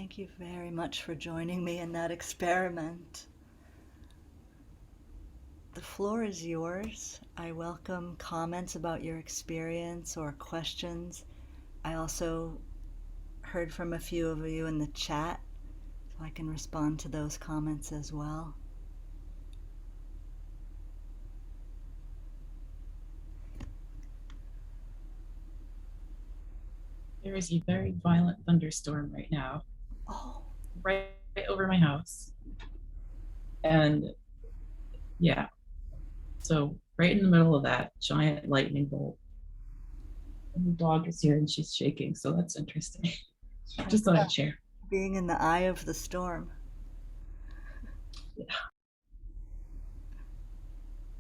Thank you very much for joining me in that experiment. The floor is yours. I welcome comments about your experience or questions. I also heard from a few of you in the chat, so I can respond to those comments as well. There is a very violent thunderstorm right now, right over my house. And yeah, so right in the middle of that giant lightning bolt. And the dog is here and she's shaking, so that's interesting. Just thought I'd share. Being in the eye of the storm. Yeah.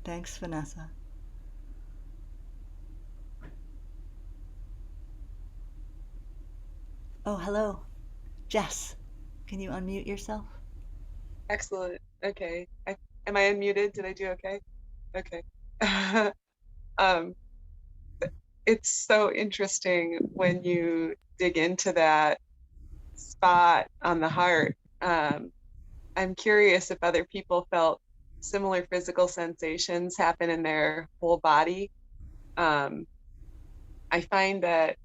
Thanks, Vanessa. Oh, hello. Jess, can you unmute yourself? Excellent. Okay. Am I unmuted? Did I do okay? Okay. It's so interesting when you dig into that spot on the heart. I'm curious if other people felt similar physical sensations happen in their whole body. I find that,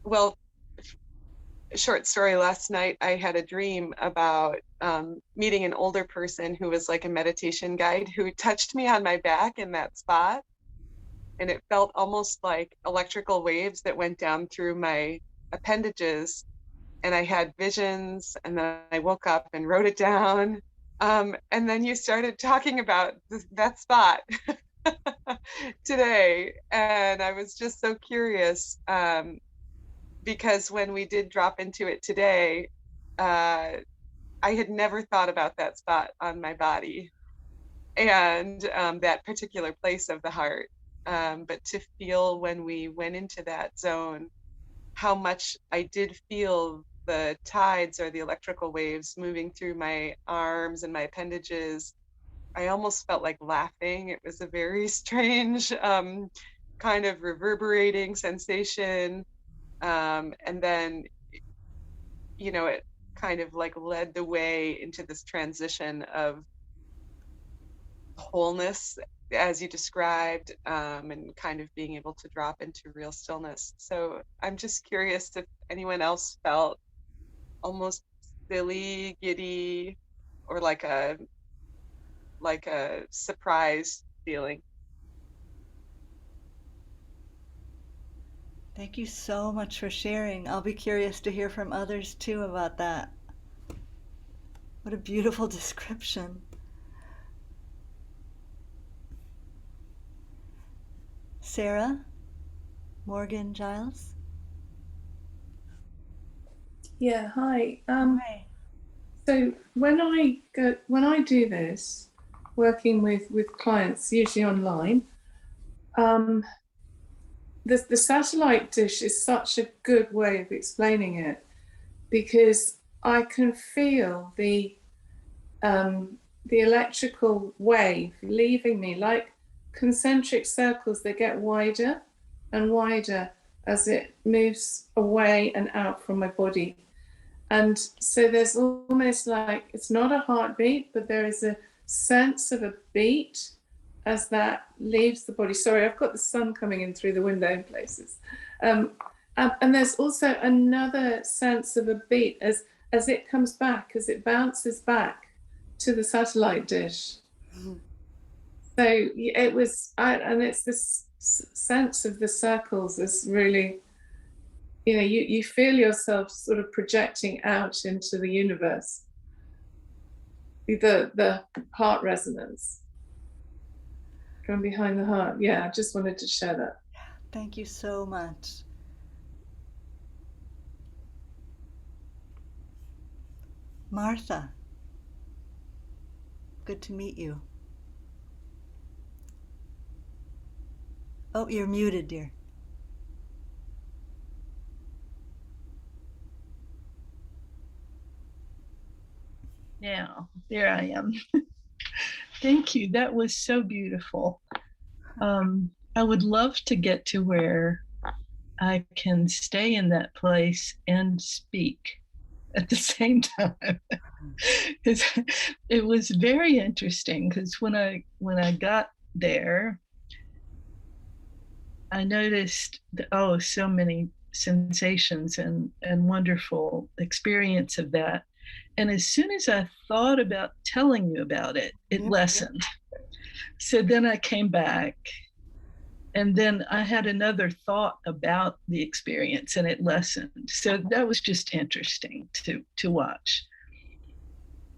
well, short story, last night I had a dream about meeting an older person who was like a meditation guide who touched me on my back in that spot, and it felt almost like electrical waves that went down through my appendages, and I had visions, and then I woke up and wrote it down, and then you started talking about that spot today, and I was just so curious, because when we did drop into it today, I had never thought about that spot on my body and that particular place of the heart. But to feel when we went into that zone, how much I did feel the tides or the electrical waves moving through my arms and my appendages. I almost felt like laughing. It was a very strange kind of reverberating sensation. And then, it kind of like led the way into this transition of wholeness, as you described, and kind of being able to drop into real stillness. So I'm just curious if anyone else felt almost silly, giddy, or like a surprise feeling. Thank you so much for sharing. I'll be curious to hear from others too about that. What a beautiful description. Sarah, Morgan Giles. Yeah, hi. Hi. So when I do this, working with clients, usually online, the satellite dish is such a good way of explaining it, because I can feel the electrical wave leaving me like concentric circles that get wider and wider as it moves away and out from my body. And so there's almost like, it's not a heartbeat, but there is a sense of a beat as that leaves the body. Sorry, I've got the sun coming in through the window in places. And there's also another sense of a beat as it comes back, as it bounces back to the satellite dish. So it was, and it's this sense of the circles is really, you feel yourself sort of projecting out into the universe, the heart resonance from behind the heart. Yeah, I just wanted to share that. Thank you so much. Martha, good to meet you. Oh, you're muted, dear. Yeah, there I am. Thank you. That was so beautiful. I would love to get to where I can stay in that place and speak at the same time. It was very interesting because when I got there, I noticed so many sensations and wonderful experience of that. And as soon as I thought about telling you about it, it lessened. So then I came back, and then I had another thought about the experience, and it lessened. So that was just interesting to watch.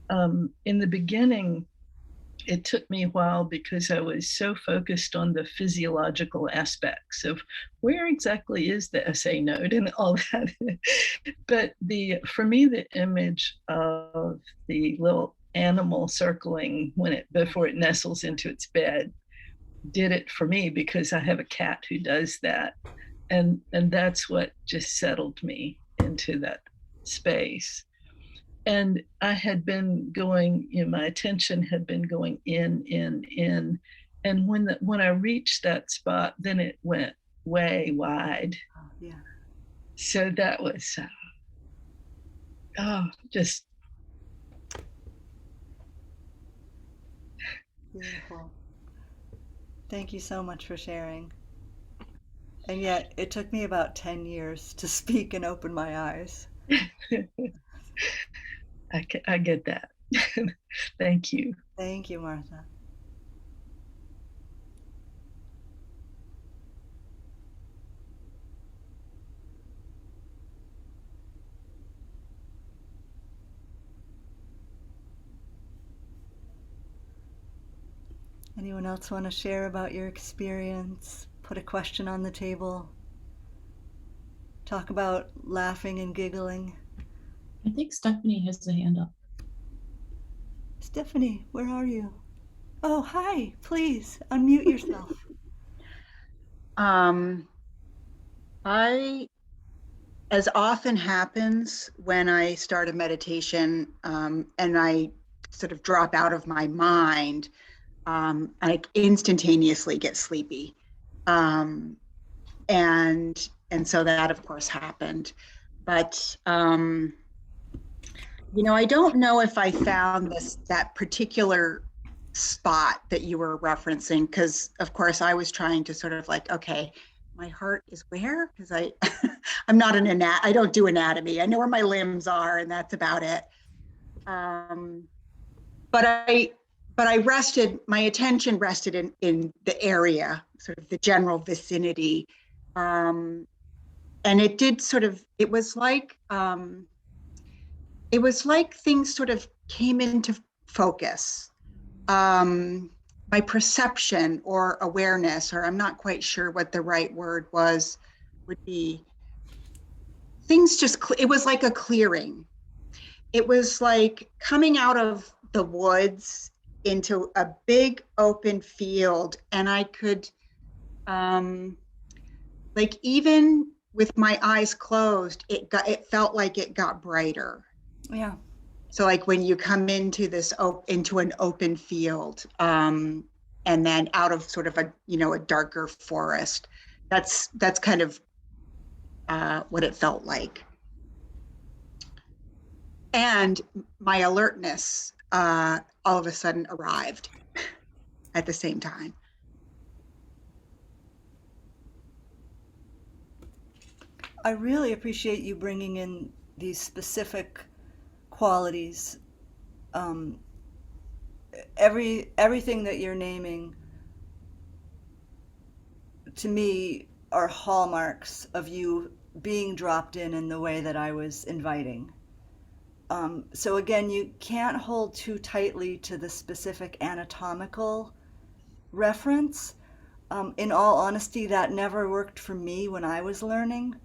In the beginning, it took me a while because I was so focused on the physiological aspects of where exactly is the SA node and all that. But for me, the image of the little animal circling before it nestles into its bed did it for me, because I have a cat who does that. And that's what just settled me into that space. And I had been going, my attention had been going in. And when I reached that spot, then it went way wide. Yeah. So that was, just. Beautiful. Thank you so much for sharing. And yet it took me about 10 years to speak and open my eyes. I get that. Thank you. Thank you, Martha. Anyone else want to share about your experience? Put a question on the table? Talk about laughing and giggling? I think Stephanie has a hand up. Stephanie, where are you? Oh, hi, please unmute yourself. As often happens when I start a meditation and I sort of drop out of my mind, I instantaneously get sleepy. And so that of course happened. But I don't know if I found that particular spot that you were referencing, because of course I was trying to sort of like, okay, my heart is where? Because I'm not I don't do anatomy. I know where my limbs are, and that's about it. But I rested, my attention rested in the area, sort of the general vicinity. And it did sort of, it was like things sort of came into focus. My perception or awareness, or I'm not quite sure what the right word would be. Things just, it was like a clearing. It was like coming out of the woods into a big open field. And I could, like, even with my eyes closed, it felt like it got brighter. Yeah. So like when you come into into an open field, and then out of sort of a darker forest, that's kind of what it felt like. And my alertness all of a sudden arrived at the same time. I really appreciate you bringing in these specific qualities. Everything that you're naming to me are hallmarks of you being dropped in the way that I was inviting. So again, you can't hold too tightly to the specific anatomical reference. In all honesty, that never worked for me when I was learning.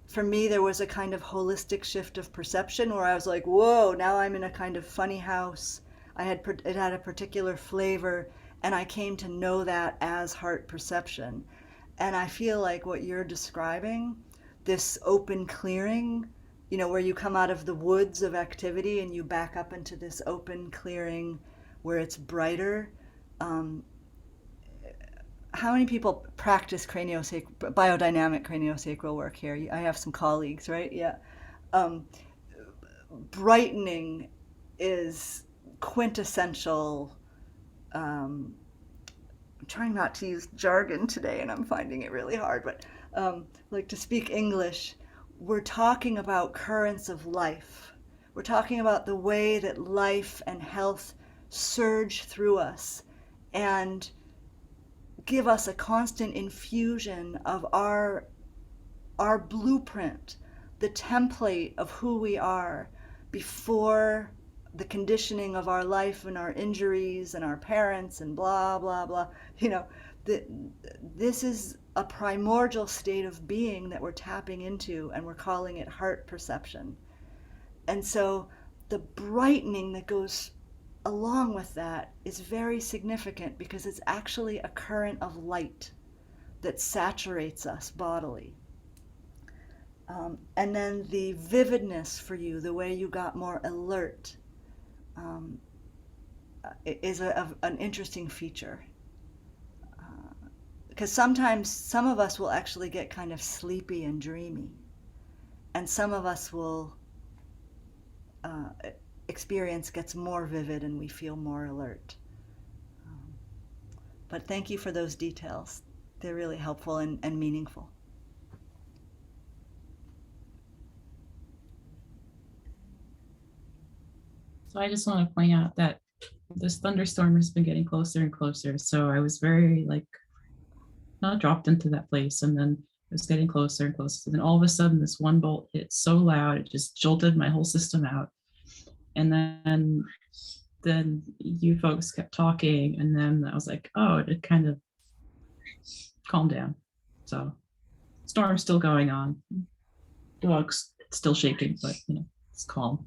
For me, there was a kind of holistic shift of perception where I was like, whoa, now I'm in a kind of funny house. It had a particular flavor, and I came to know that as heart perception. And I feel like what you're describing, this open clearing, where you come out of the woods of activity and you back up into this open clearing where it's brighter. how many people practice biodynamic craniosacral work here? I have some colleagues, right? Yeah. Um, brightening is quintessential. I'm trying not to use jargon today, and I'm finding it really hard, but like to speak English, we're talking about currents of life. We're talking about the way that life and health surge through us and give us a constant infusion of our blueprint, the template of who we are before the conditioning of our life and our injuries and our parents and blah blah blah. You know, this is a primordial state of being that we're tapping into, and we're calling it heart perception. And so the brightening that goes along with that is very significant because it's actually a current of light that saturates us bodily. And then the vividness for you, the way you got more alert, is an interesting feature. Because sometimes some of us will actually get kind of sleepy and dreamy, and some of us will experience gets more vivid and we feel more alert. But thank you for those details. They're really helpful and meaningful. So I just want to point out that this thunderstorm has been getting closer and closer. So I was very like not dropped into that place, and then it was getting closer and closer. And then all of a sudden, this one bolt hit so loud it just jolted my whole system out. And then you folks kept talking, and then I was like, oh, it kind of calmed down. So storm's still going on. Dog's still shaking, but you know, it's calm.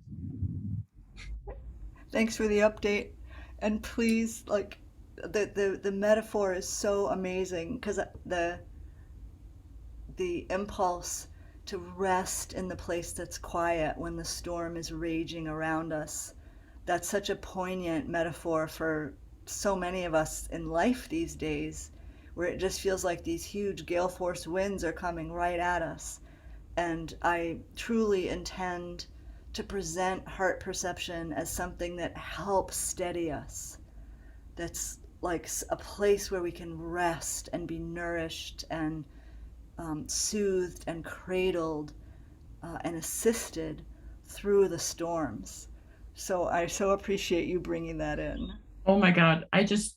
Thanks for the update. And please, like, the metaphor is so amazing because the impulse to rest in the place that's quiet when the storm is raging around us, that's such a poignant metaphor for so many of us in life these days, where it just feels like these huge gale force winds are coming right at us. And I truly intend to present heart perception as something that helps steady us. That's like a place where we can rest and be nourished and soothed and cradled and assisted through the storms. So I so appreciate you bringing that in. Oh my God. I just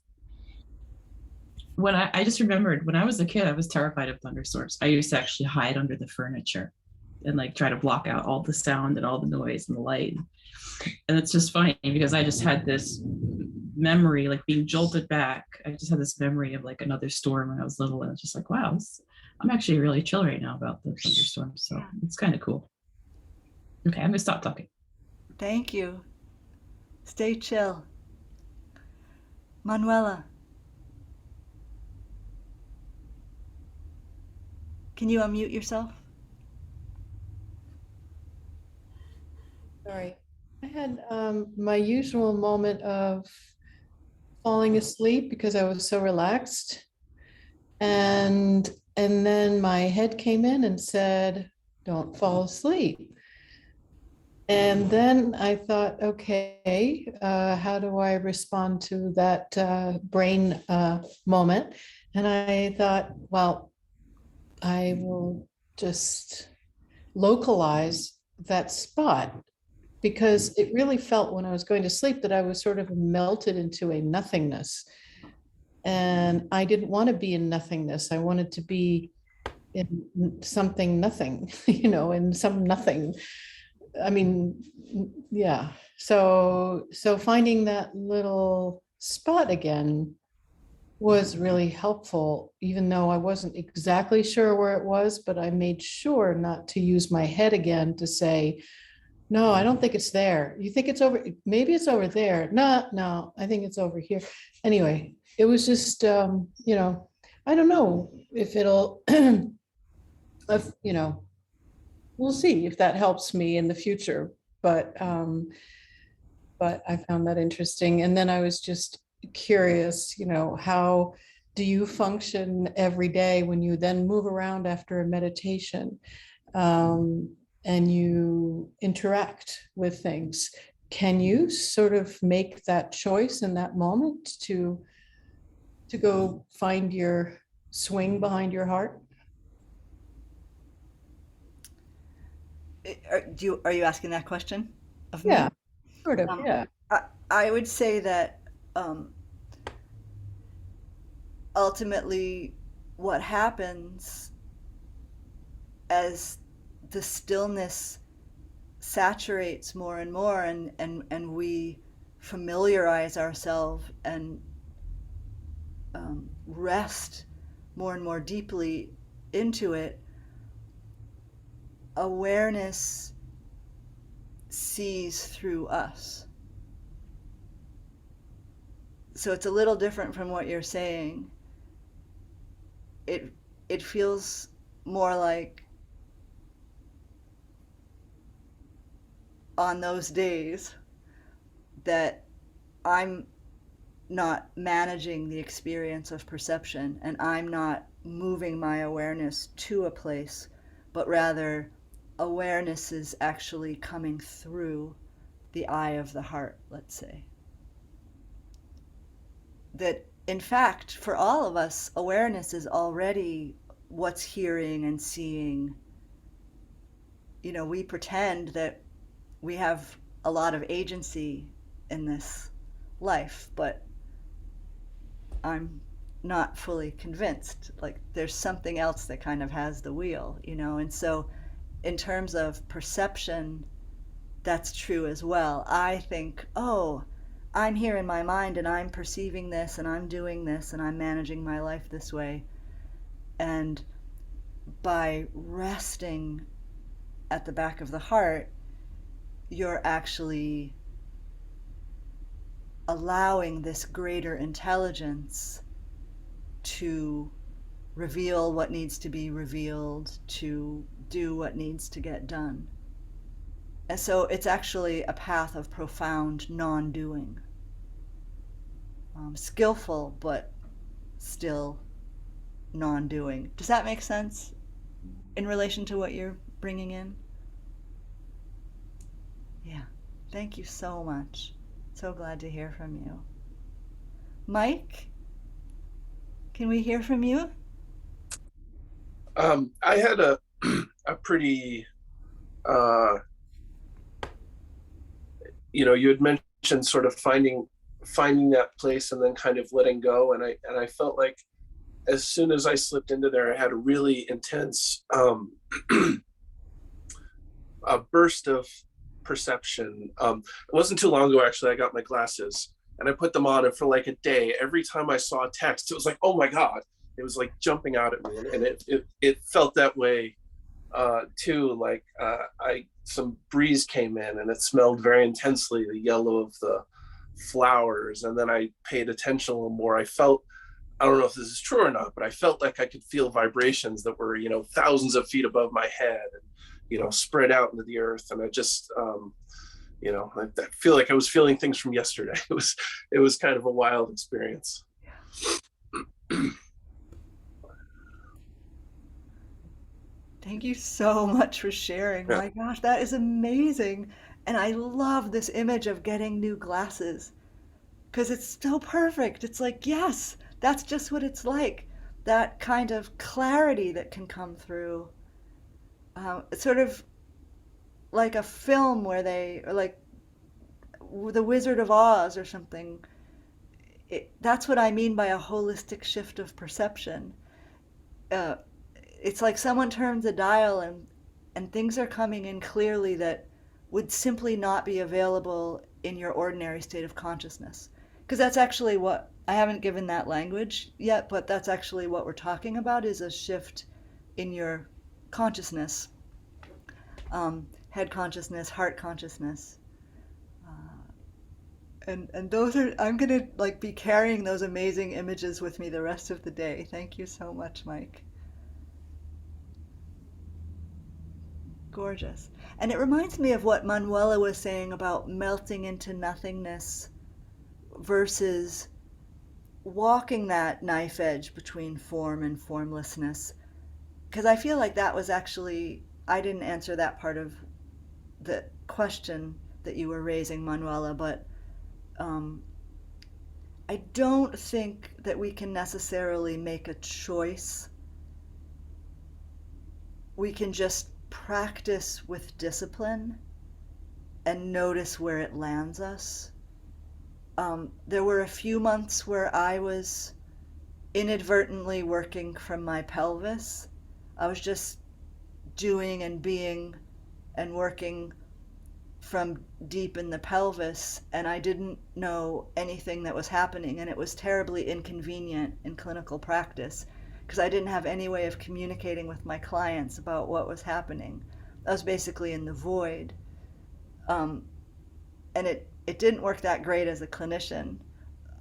remembered when I was a kid, I was terrified of thunderstorms. I used to actually hide under the furniture and like try to block out all the sound and all the noise and the light. And it's just funny because I just had this memory, like being jolted back. I just had this memory of like another storm when I was little, and it's just like, wow, I'm actually really chill right now about the thunderstorm. So it's kind of cool. Okay, I'm gonna stop talking. Thank you. Stay chill. Manuela, can you unmute yourself? Sorry. I had my usual moment of falling asleep because I was so relaxed. And then my head came in and said, don't fall asleep. And then I thought, okay, how do I respond to that brain moment? And I thought, well, I will just localize that spot, because it really felt when I was going to sleep that I was sort of melted into a nothingness. And I didn't want to be in nothingness. I wanted to be in something nothing, you know, in some nothing. I mean, yeah. So finding that little spot again was really helpful, even though I wasn't exactly sure where it was, but I made sure not to use my head again to say, no, I don't think it's there. You think it's over? Maybe it's over there. No, I think it's over here. Anyway, it was just, you know, I don't know if it'll, if, you know, we'll see if that helps me in the future. But I found that interesting. And then I was just curious, you know, how do you function every day when you then move around after a meditation, and you interact with things? Can you sort of make that choice in that moment to go find your swing behind your heart? Are you asking that question of me? Yeah, sort of, Um, yeah. I would say that ultimately what happens as the stillness saturates more and more, and we familiarize ourselves and rest more and more deeply into it, awareness sees through us. So it's a little different from what you're saying. It feels more like on those days that I'm not managing the experience of perception, and I'm not moving my awareness to a place, but rather awareness is actually coming through the eye of the heart, let's say. That in fact, for all of us, awareness is already what's hearing and seeing. You know, we pretend that we have a lot of agency in this life, but I'm not fully convinced. Like there's something else that kind of has the wheel, you know? And so in terms of perception, that's true as well. I think, oh, I'm here in my mind and I'm perceiving this and I'm doing this and I'm managing my life this way. And by resting at the back of the heart, you're actually allowing this greater intelligence to reveal what needs to be revealed, to do what needs to get done. And so it's actually a path of profound non-doing. Skillful, but still non-doing. Does that make sense in relation to what you're bringing in? Yeah. Thank you so much. So glad to hear from you. Mike, can we hear from you? I had a pretty, you had mentioned sort of finding that place and then kind of letting go, and I felt like as soon as I slipped into there, I had a really intense a burst of perception. It wasn't too long ago, actually. I got my glasses and I put them on, and for like a day, every time I saw a text, it was like, oh my God, it was like jumping out at me, and it felt that way too. Like some breeze came in and it smelled very intensely the yellow of the flowers, and then I paid attention a little more. I don't know if this is true or not, but I felt like I could feel vibrations that were, thousands of feet above my head and, spread out into the earth. And I just, I feel like I was feeling things from yesterday. It was kind of a wild experience. Thank you so much for sharing. Yeah. My gosh, that is amazing. And I love this image of getting new glasses because it's so perfect. It's like, yes, that's just what it's like. That kind of clarity that can come through. It's sort of like a film where or like The Wizard of Oz or something. That's what I mean by a holistic shift of perception. It's like someone turns a dial and things are coming in clearly that would simply not be available in your ordinary state of consciousness. Because that's actually what, I haven't given that language yet, but that's actually what we're talking about, is a shift in your consciousness. Head consciousness, heart consciousness. And those are, I'm gonna like be carrying those amazing images with me the rest of the day. Thank you so much, Mike. Gorgeous. And it reminds me of what Manuela was saying about melting into nothingness versus walking that knife edge between form and formlessness, because I feel like that was actually, I didn't answer that part of the question that you were raising, Manuela, but I don't think that we can necessarily make a choice. We can just practice with discipline and notice where it lands us. There were a few months where I was inadvertently working from my pelvis. I was just doing and being and working from deep in the pelvis, and I didn't know anything that was happening, and it was terribly inconvenient in clinical practice because I didn't have any way of communicating with my clients about what was happening. I was basically in the void. And it didn't work that great as a clinician.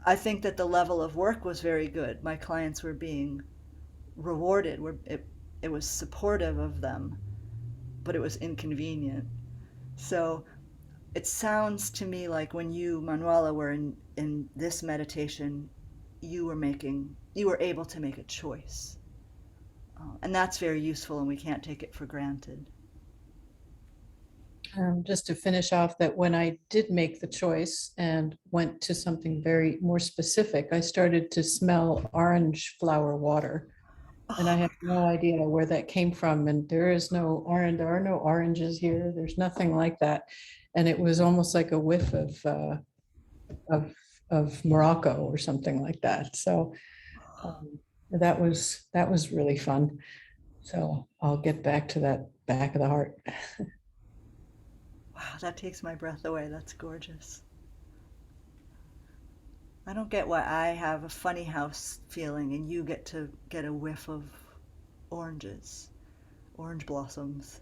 I think that the level of work was very good. My clients were being rewarded. It was supportive of them, but it was inconvenient. So it sounds to me like when you, Manuela, were in this meditation, you were able to make a choice. And that's very useful, and we can't take it for granted. Just to finish off, that when I did make the choice and went to something very more specific, I started to smell orange flower water. And I have no idea where that came from. And there are no oranges here. There's nothing like that. And it was almost like a whiff of Morocco or something like that. So that was really fun. So I'll get back to that back of the heart. Wow, that takes my breath away. That's gorgeous. I don't get why I have a funny house feeling and you get to get a whiff of oranges, orange blossoms.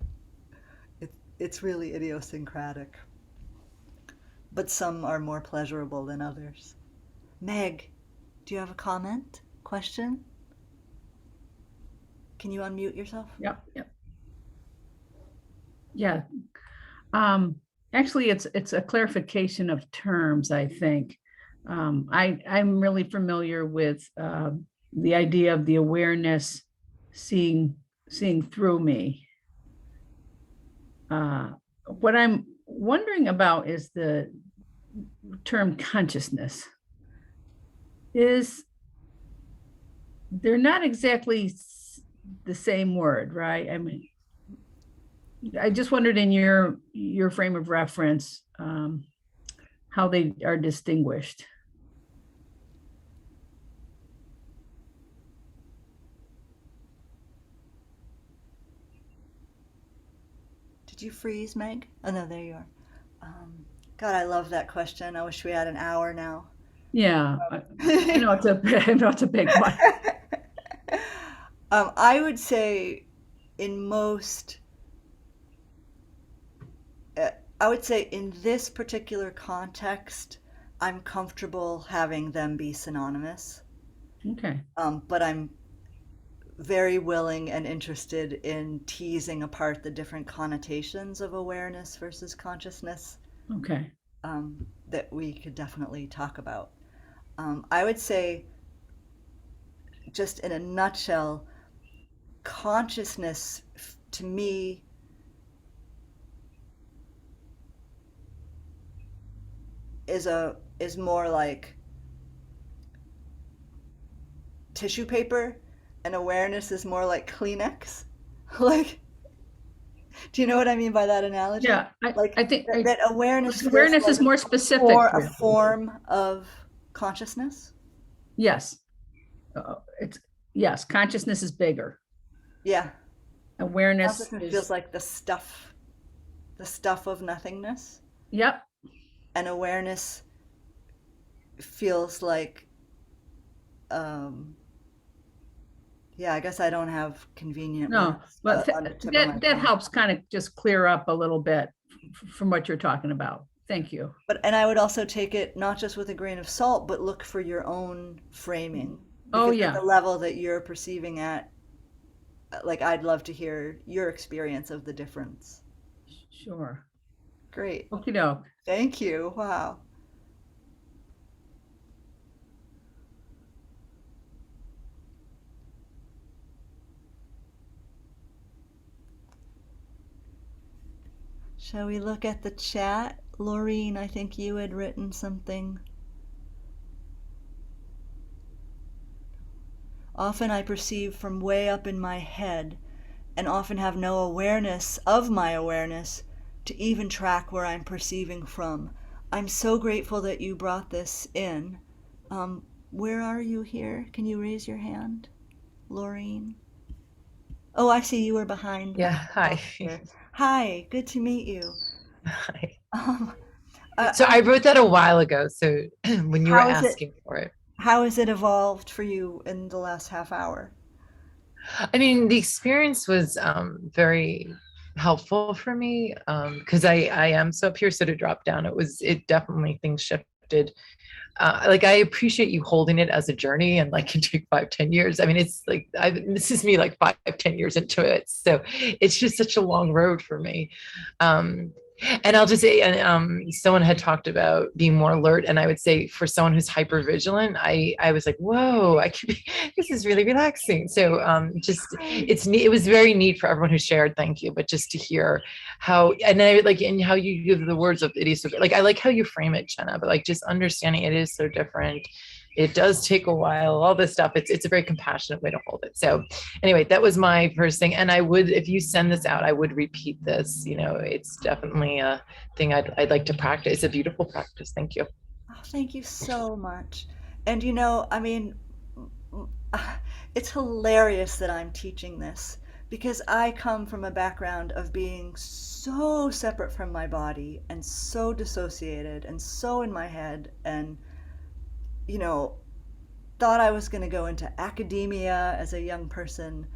It's really idiosyncratic. But some are more pleasurable than others. Meg, do you have a comment, question? Can you unmute yourself? Yep. Yeah. Actually, it's a clarification of terms, I think. I'm really familiar with the idea of the awareness seeing through me. What I'm wondering about is the term consciousness. They're not exactly the same word, right? I mean, I just wondered in your frame of reference how they are distinguished. Did you freeze, Meg? Oh no, there you are. God, I love that question. I wish we had an hour now. Yeah, I know it's a big one. I would say I would say in this particular context, I'm comfortable having them be synonymous. Okay. But I'm very willing and interested in teasing apart the different connotations of awareness versus consciousness. Okay. That we could definitely talk about. I would say, just in a nutshell, consciousness to me is more like tissue paper, and awareness is more like Kleenex. Like, do you know what I mean by that analogy? Yeah, I think that awareness is more specific. Or a form of consciousness. Yes, yes. Consciousness is bigger. Yeah. Awareness feels like the stuff of nothingness. Yep. And awareness feels like, yeah, I guess I don't have convenient No, words, but that helps kind of just clear up a little bit from what you're talking about. Thank you. And I would also take it not just with a grain of salt, but look for your own framing. Oh yeah. At the level that you're perceiving at, like, I'd love to hear your experience of the difference. Sure. Great. Okie doke. Thank you. Wow. Shall we look at the chat? Laureen, I think you had written something. Often I perceive from way up in my head and often have no awareness of my awareness to even track where I'm perceiving from. I'm so grateful that you brought this in. Where are you here? Can you raise your hand, Laureen? Oh, I see you were behind. Yeah, hi. Hi, good to meet you. Hi. Um, So I wrote that a while ago. So when you were asking for it. How has it evolved for you in the last half hour? I mean, the experience was very helpful for me because I am so up here. So to drop down, it definitely, things shifted. Like I appreciate you holding it as a journey and like it took 5-10 years. I mean, it's like, this is me like 5-10 years into it. So it's just such a long road for me. And I'll just say, and someone had talked about being more alert, and I would say for someone who's hyper vigilant, I was like, whoa, this is really relaxing. So it was very neat for everyone who shared. Thank you. But just to hear how, and I like, and how you give the words of it is so, like, I like how you frame it, Jenna, but like just understanding it is so different. It does take a while, all this stuff. It's a very compassionate way to hold it. So anyway, that was my first thing. And I would, if you send this out, I would repeat this. It's definitely a thing I'd like to practice. It's a beautiful practice. Thank you. Oh, thank you so much. And I mean, it's hilarious that I'm teaching this because I come from a background of being so separate from my body and so dissociated and so in my head and thought I was going to go into academia as a young person.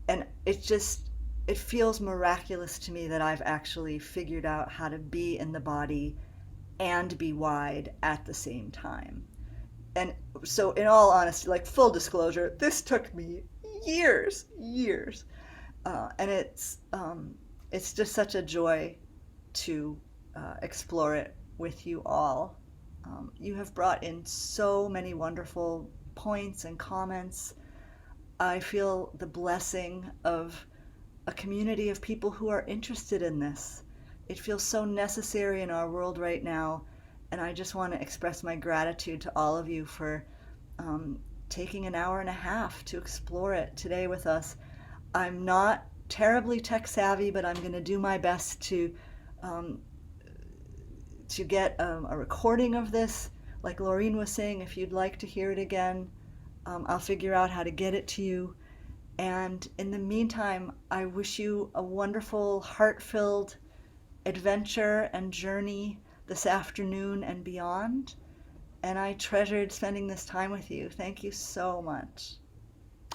And it feels miraculous to me that I've actually figured out how to be in the body and be wide at the same time. And so in all honesty, like full disclosure, this took me years. And it's just such a joy to explore it with you all. You have brought in so many wonderful points and comments. I feel the blessing of a community of people who are interested in this. It feels so necessary in our world right now, and I just want to express my gratitude to all of you for taking an hour and a half to explore it today with us. I'm not terribly tech savvy, but I'm going to do my best to get a recording of this. Like Laureen was saying, if you'd like to hear it again, I'll figure out how to get it to you. And in the meantime, I wish you a wonderful, heart-filled adventure and journey this afternoon and beyond. And I treasured spending this time with you. Thank you so much.